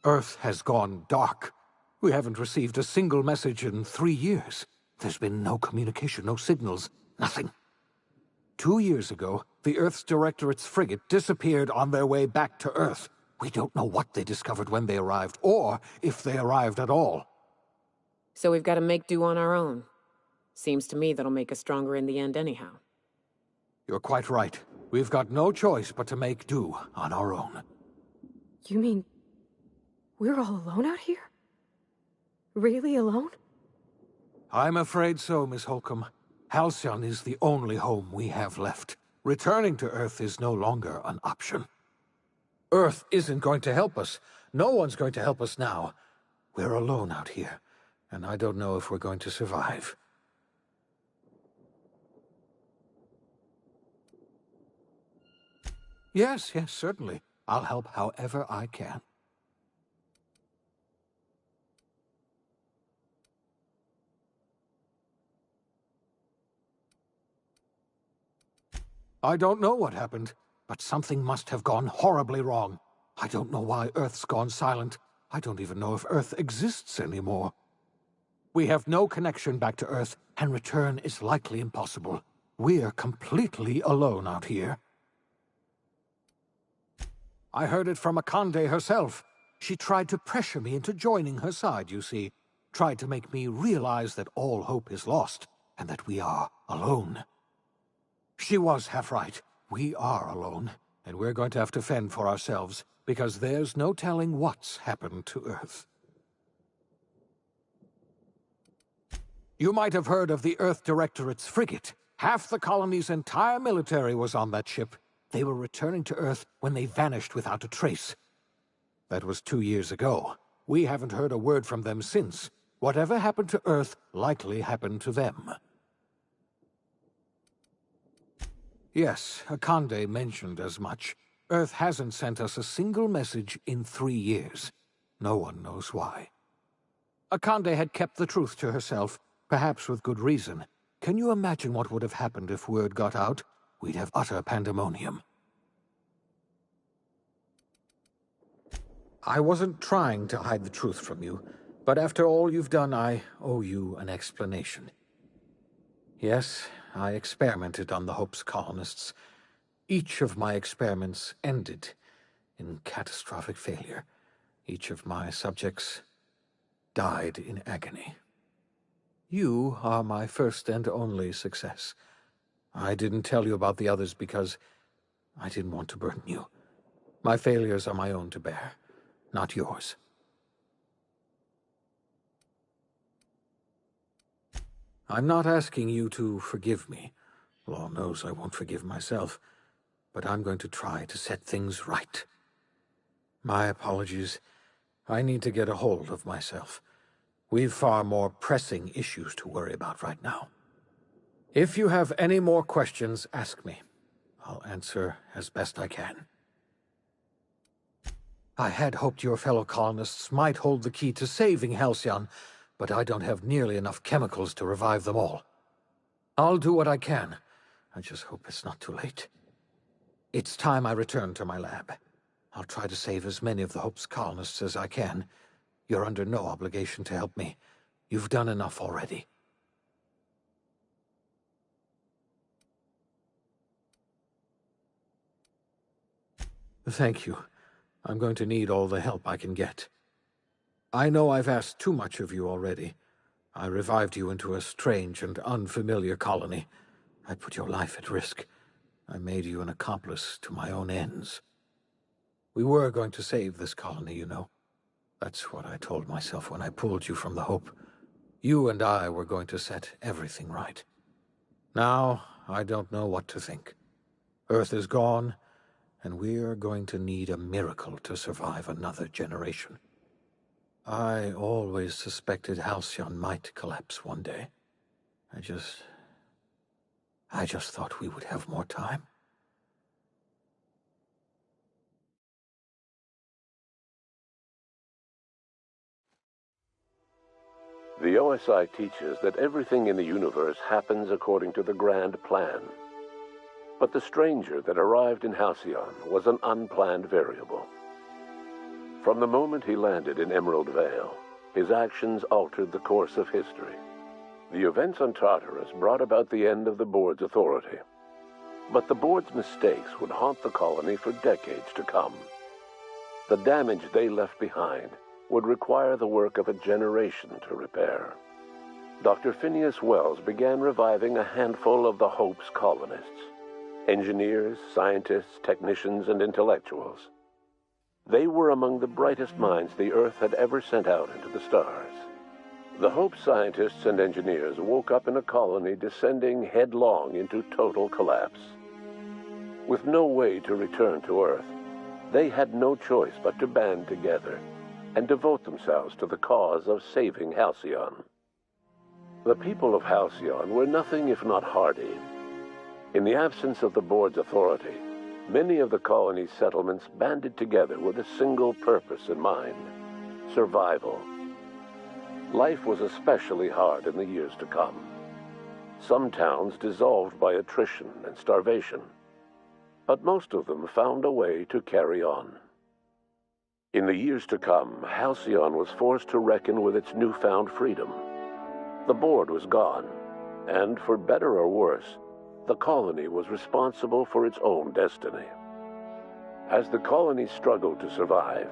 [SPEAKER 19] Earth has gone dark. We haven't received a single message in 3 years. There's been no communication, no signals, nothing. 2 years ago, the Earth's Directorate's frigate disappeared on their way back to Earth. We don't know what they discovered when they arrived, or if they arrived at all.
[SPEAKER 3] So we've got to make do on our own. Seems to me that'll make us stronger in the end anyhow.
[SPEAKER 19] You're quite right. We've got no choice but to make do on our own.
[SPEAKER 9] You mean we're all alone out here? Really alone?
[SPEAKER 19] I'm afraid so, Miss Holcomb. Halcyon is the only home we have left. Returning to Earth is no longer an option. Earth isn't going to help us. No one's going to help us now. We're alone out here, and I don't know if we're going to survive. Yes, certainly. I'll help however I can. I don't know what happened, but something must have gone horribly wrong. I don't know why Earth's gone silent. I don't even know if Earth exists anymore. We have no connection back to Earth, and return is likely impossible. We're completely alone out here. I heard it from Akande herself. She tried to pressure me into joining her side, you see. Tried to make me realize that all hope is lost, and that we are alone. She was half right. We are alone, and we're going to have to fend for ourselves, because there's no telling what's happened to Earth. You might have heard of the Earth Directorate's frigate. Half the colony's entire military was on that ship. They were returning to Earth when they vanished without a trace. That was 2 years ago. We haven't heard a word from them since. Whatever happened to Earth likely happened to them. Yes, Akande mentioned as much. Earth hasn't sent us a single message in 3 years. No one knows why. Akande had kept the truth to herself, perhaps with good reason. Can you imagine what would have happened if word got out? We'd have utter pandemonium. I wasn't trying to hide the truth from you, but after all you've done, I owe you an explanation. Yes, I experimented on the Hope's colonists. Each of my experiments ended in catastrophic failure. Each of my subjects died in agony. You are my first and only success. I didn't tell you about the others because I didn't want to burden you. My failures are my own to bear, not yours. I'm not asking you to forgive me. Law knows I won't forgive myself, but I'm going to try to set things right. My apologies. I need to get a hold of myself. We've far more pressing issues to worry about right now. If you have any more questions, ask me. I'll answer as best I can. I had hoped your fellow colonists might hold the key to saving Halcyon, but I don't have nearly enough chemicals to revive them all. I'll do what I can. I just hope it's not too late. It's time I return to my lab. I'll try to save as many of the Hope's colonists as I can. You're under no obligation to help me. You've done enough already. Thank you. I'm going to need all the help I can get. I know I've asked too much of you already. I revived you into a strange and unfamiliar colony. I put your life at risk. I made you an accomplice to my own ends. We were going to save this colony, you know. That's what I told myself when I pulled you from the Hope. You and I were going to set everything right. Now, I don't know what to think. Earth is gone, and we're going to need a miracle to survive another generation. I always suspected Halcyon might collapse one day. I just thought we would have more time.
[SPEAKER 20] The OSI teaches that everything in the universe happens according to the grand plan. But the stranger that arrived in Halcyon was an unplanned variable. From the moment he landed in Emerald Vale, his actions altered the course of history. The events on Tartarus brought about the end of the board's authority. But the board's mistakes would haunt the colony for decades to come. The damage they left behind would require the work of a generation to repair. Dr. Phineas Wells began reviving a handful of the Hope's colonists. Engineers, scientists, technicians, and intellectuals. They were among the brightest minds the Earth had ever sent out into the stars. The Hope scientists and engineers woke up in a colony descending headlong into total collapse. With no way to return to Earth, they had no choice but to band together and devote themselves to the cause of saving Halcyon. The people of Halcyon were nothing if not hardy. In the absence of the board's authority, many of the colony's settlements banded together with a single purpose in mind: survival. Life was especially hard in the years to come. Some towns dissolved by attrition and starvation, but most of them found a way to carry on. In the years to come, Halcyon was forced to reckon with its newfound freedom. The board was gone, and for better or worse, the colony was responsible for its own destiny. As the colony struggled to survive,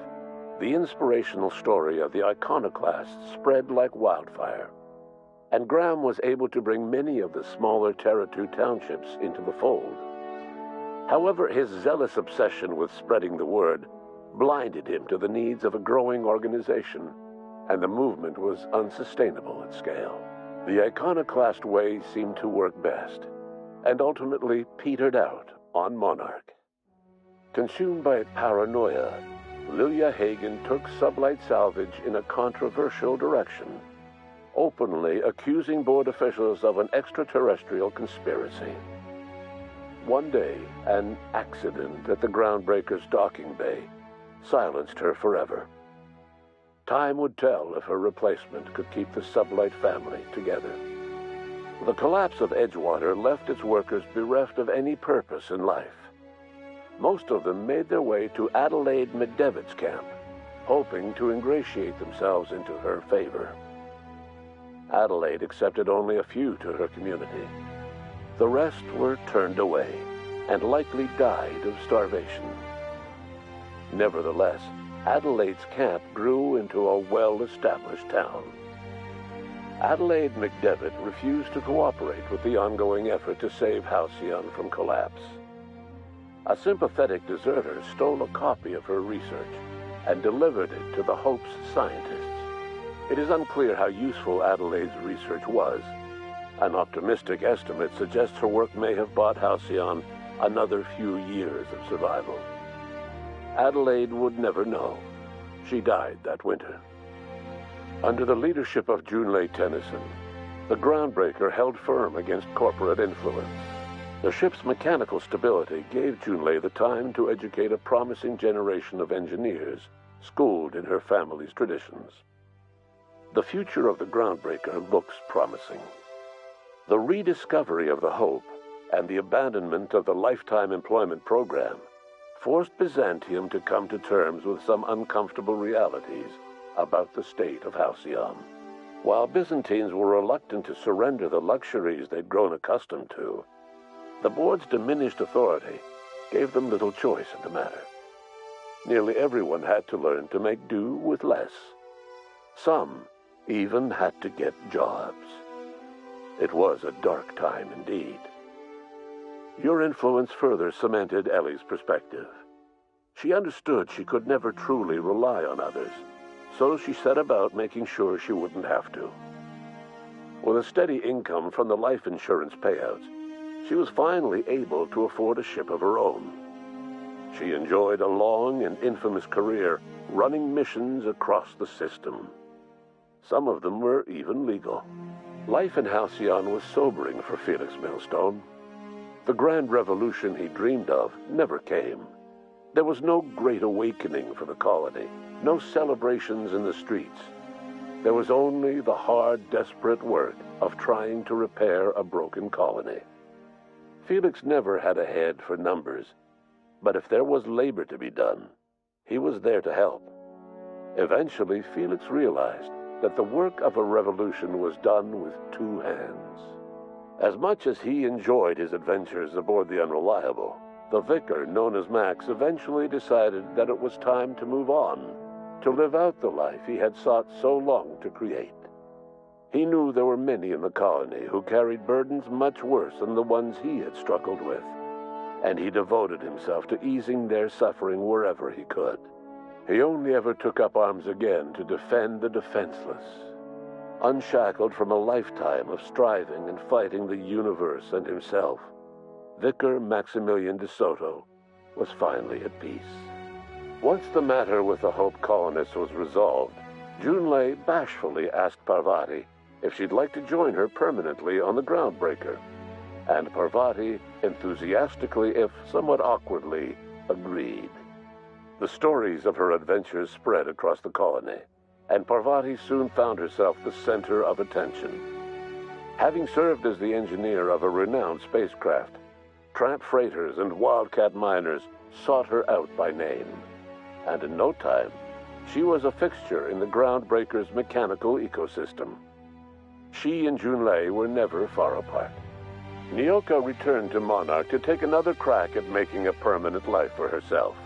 [SPEAKER 20] the inspirational story of the iconoclasts spread like wildfire, and Graham was able to bring many of the smaller Terra-2 townships into the fold. However, his zealous obsession with spreading the word blinded him to the needs of a growing organization, and the movement was unsustainable at scale. The iconoclast way seemed to work best, and ultimately petered out on Monarch. Consumed by paranoia, Lilia Hagen took Sublight Salvage in a controversial direction, openly accusing board officials of an extraterrestrial conspiracy. One day, an accident at the Groundbreaker's docking bay silenced her forever. Time would tell if her replacement could keep the Sublight family together. The collapse of Edgewater left its workers bereft of any purpose in life. Most of them made their way to Adelaide McDevitt's camp, hoping to ingratiate themselves into her favor. Adelaide accepted only a few to her community. The rest were turned away and likely died of starvation. Nevertheless, Adelaide's camp grew into a well-established town. Adelaide McDevitt refused to cooperate with the ongoing effort to save Halcyon from collapse. A sympathetic deserter stole a copy of her research and delivered it to the Hope's scientists. It is unclear how useful Adelaide's research was. An optimistic estimate suggests her work may have bought Halcyon another few years of survival. Adelaide would never know. She died that winter. Under the leadership of Junlei Tennyson, the Groundbreaker held firm against corporate influence. The ship's mechanical stability gave Junlei the time to educate a promising generation of engineers, schooled in her family's traditions. The future of the Groundbreaker looks promising. The rediscovery of the Hope and the abandonment of the lifetime employment program forced Byzantium to come to terms with some uncomfortable realities about the state of Halcyon. While Byzantines were reluctant to surrender the luxuries they'd grown accustomed to, the board's diminished authority gave them little choice in the matter. Nearly everyone had to learn to make do with less. Some even had to get jobs. It was a dark time indeed. Your influence further cemented Ellie's perspective. She understood she could never truly rely on others, so she set about making sure she wouldn't have to. With a steady income from the life insurance payouts, she was finally able to afford a ship of her own. She enjoyed a long and infamous career running missions across the system. Some of them were even legal. Life in Halcyon was sobering for Felix Millstone. The grand revolution he dreamed of never came. There was no great awakening for the colony, no celebrations in the streets. There was only the hard, desperate work of trying to repair a broken colony. Felix never had a head for numbers, but if there was labor to be done, he was there to help. Eventually, Felix realized that the work of a revolution was done with two hands. As much as he enjoyed his adventures aboard the Unreliable, the vicar, known as Max, eventually decided that it was time to move on, to live out the life he had sought so long to create. He knew there were many in the colony who carried burdens much worse than the ones he had struggled with, and he devoted himself to easing their suffering wherever he could. He only ever took up arms again to defend the defenseless. Unshackled from a lifetime of striving and fighting the universe and himself, Vicar Maximilian de Soto was finally at peace. Once the matter with the Hope colonists was resolved, Junlei bashfully asked Parvati if she'd like to join her permanently on the Groundbreaker, and Parvati enthusiastically, if somewhat awkwardly, agreed. The stories of her adventures spread across the colony, and Parvati soon found herself the center of attention. Having served as the engineer of a renowned spacecraft, tramp freighters and wildcat miners sought her out by name, and in no time, she was a fixture in the Groundbreaker's mechanical ecosystem. She and Junlei were never far apart. Nyoka returned to Monarch to take another crack at making a permanent life for herself.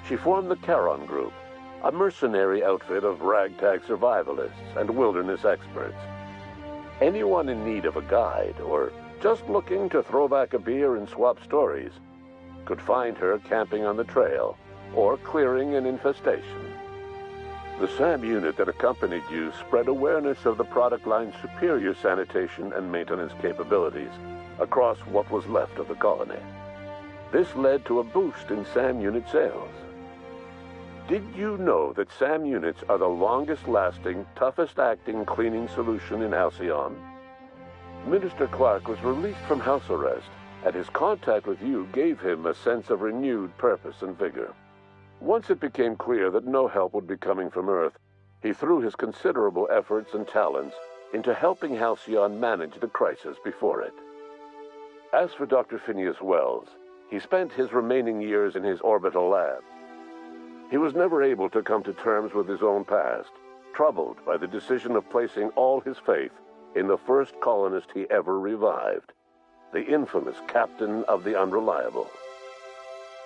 [SPEAKER 20] She formed the Charon Group, a mercenary outfit of ragtag survivalists and wilderness experts. Anyone in need of a guide, or just looking to throw back a beer and swap stories, could find her camping on the trail or clearing an infestation. The SAM unit that accompanied you spread awareness of the product line's superior sanitation and maintenance capabilities across what was left of the colony. This led to a boost in SAM unit sales. Did you know that SAM units are the longest-lasting, toughest-acting cleaning solution in Halcyon? Minister Clark was released from house arrest, and his contact with you gave him a sense of renewed purpose and vigor. Once it became clear that no help would be coming from Earth, he threw his considerable efforts and talents into helping Halcyon manage the crisis before it. As for Dr. Phineas Wells, he spent his remaining years in his orbital lab. He was never able to come to terms with his own past, troubled by the decision of placing all his faith in the first colonist he ever revived, the infamous captain of the Unreliable.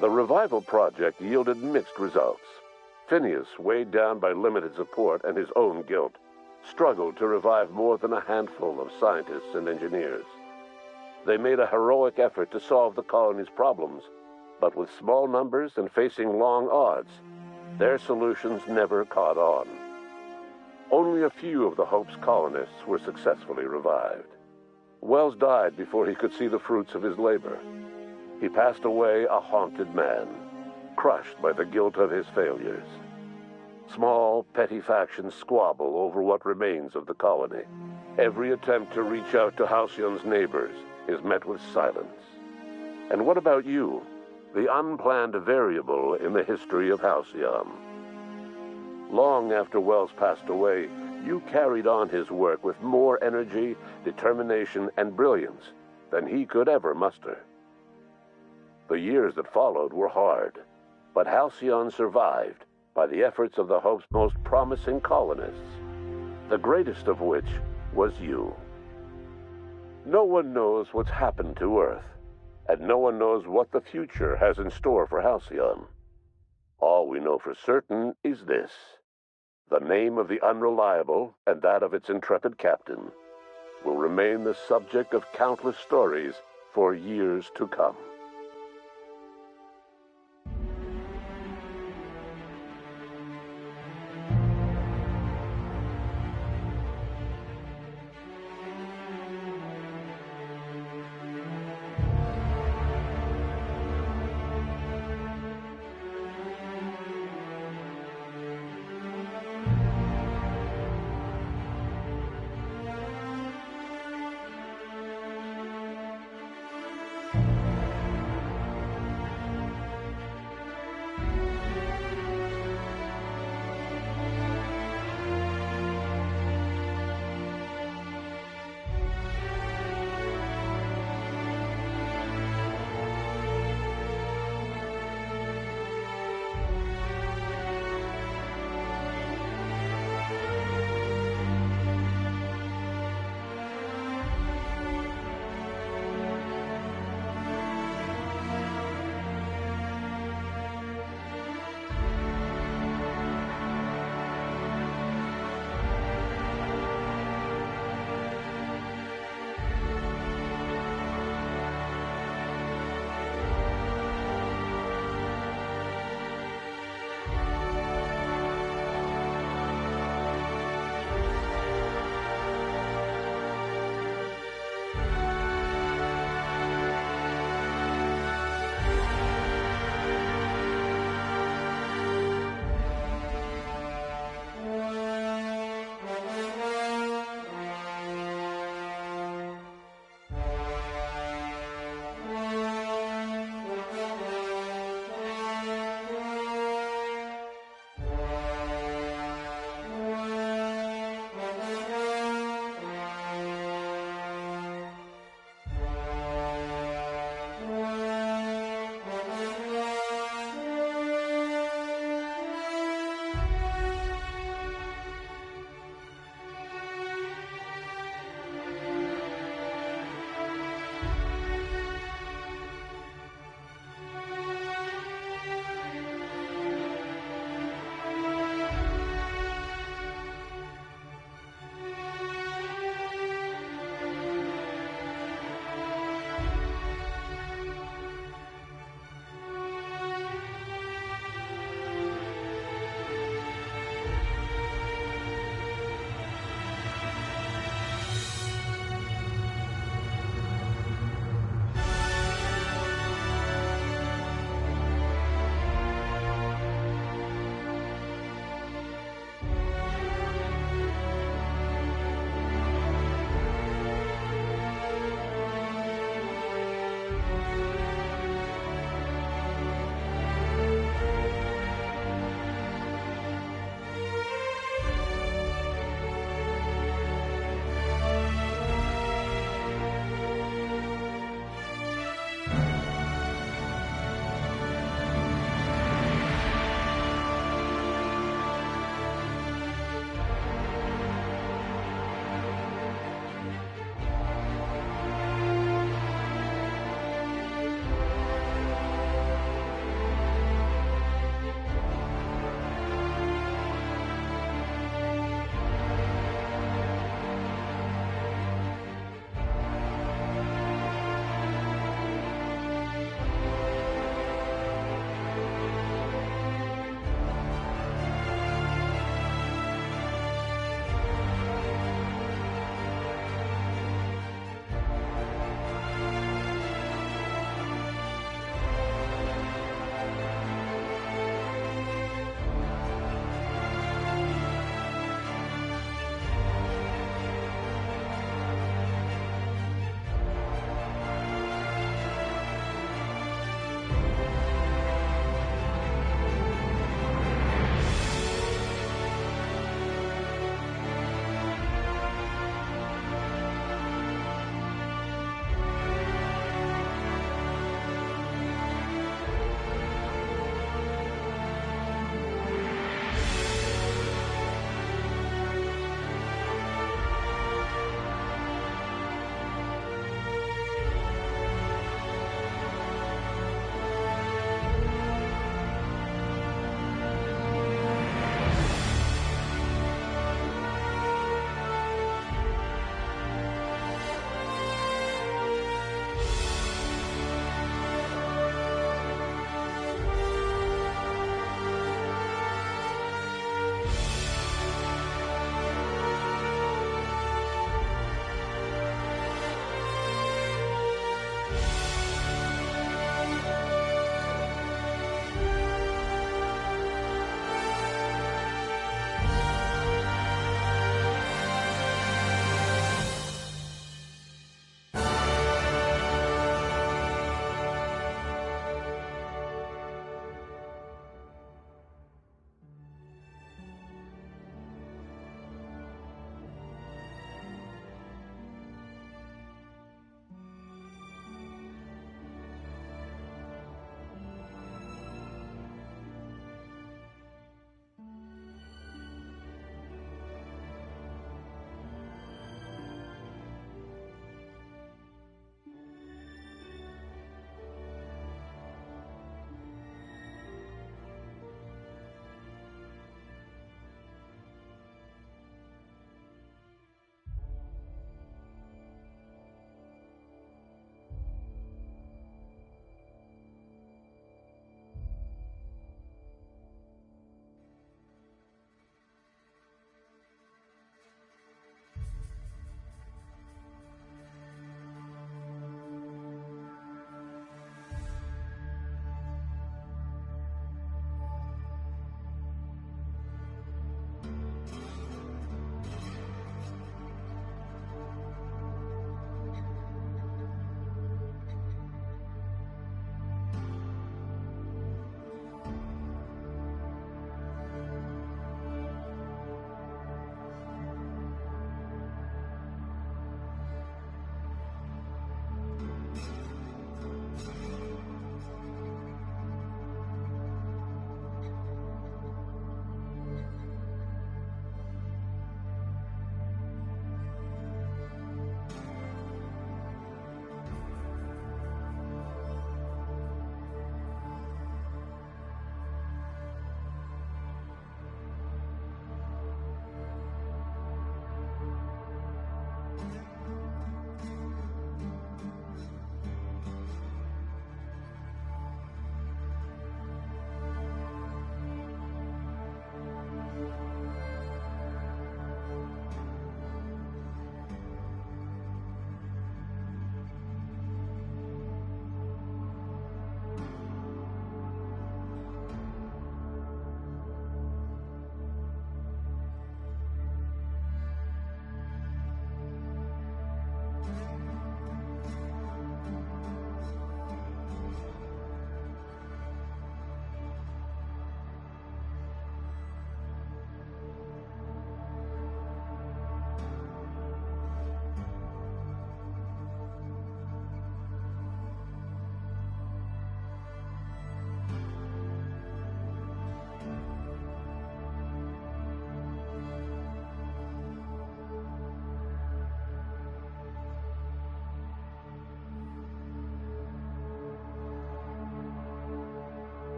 [SPEAKER 20] The revival project yielded mixed results. Phineas, weighed down by limited support and his own guilt, struggled to revive more than a handful of scientists and engineers. They made a heroic effort to solve the colony's problems, but with small numbers and facing long odds, their solutions never caught on. Only a few of the Hope's colonists were successfully revived. Wells died before he could see the fruits of his labor. He passed away a haunted man, crushed by the guilt of his failures. Small, petty factions squabble over what remains of the colony. Every attempt to reach out to Halcyon's neighbors is met with silence. And what about you, the unplanned variable in the history of Halcyon? Long after Wells passed away, you carried on his work with more energy, determination, and brilliance than he could ever muster. The years that followed were hard, but Halcyon survived by the efforts of the Hope's most promising colonists, the greatest of which was you. No one knows what's happened to Earth, and no one knows what the future has in store for Halcyon. All we know for certain is this: the name of the Unreliable and that of its intrepid captain will remain the subject of countless stories for years to come.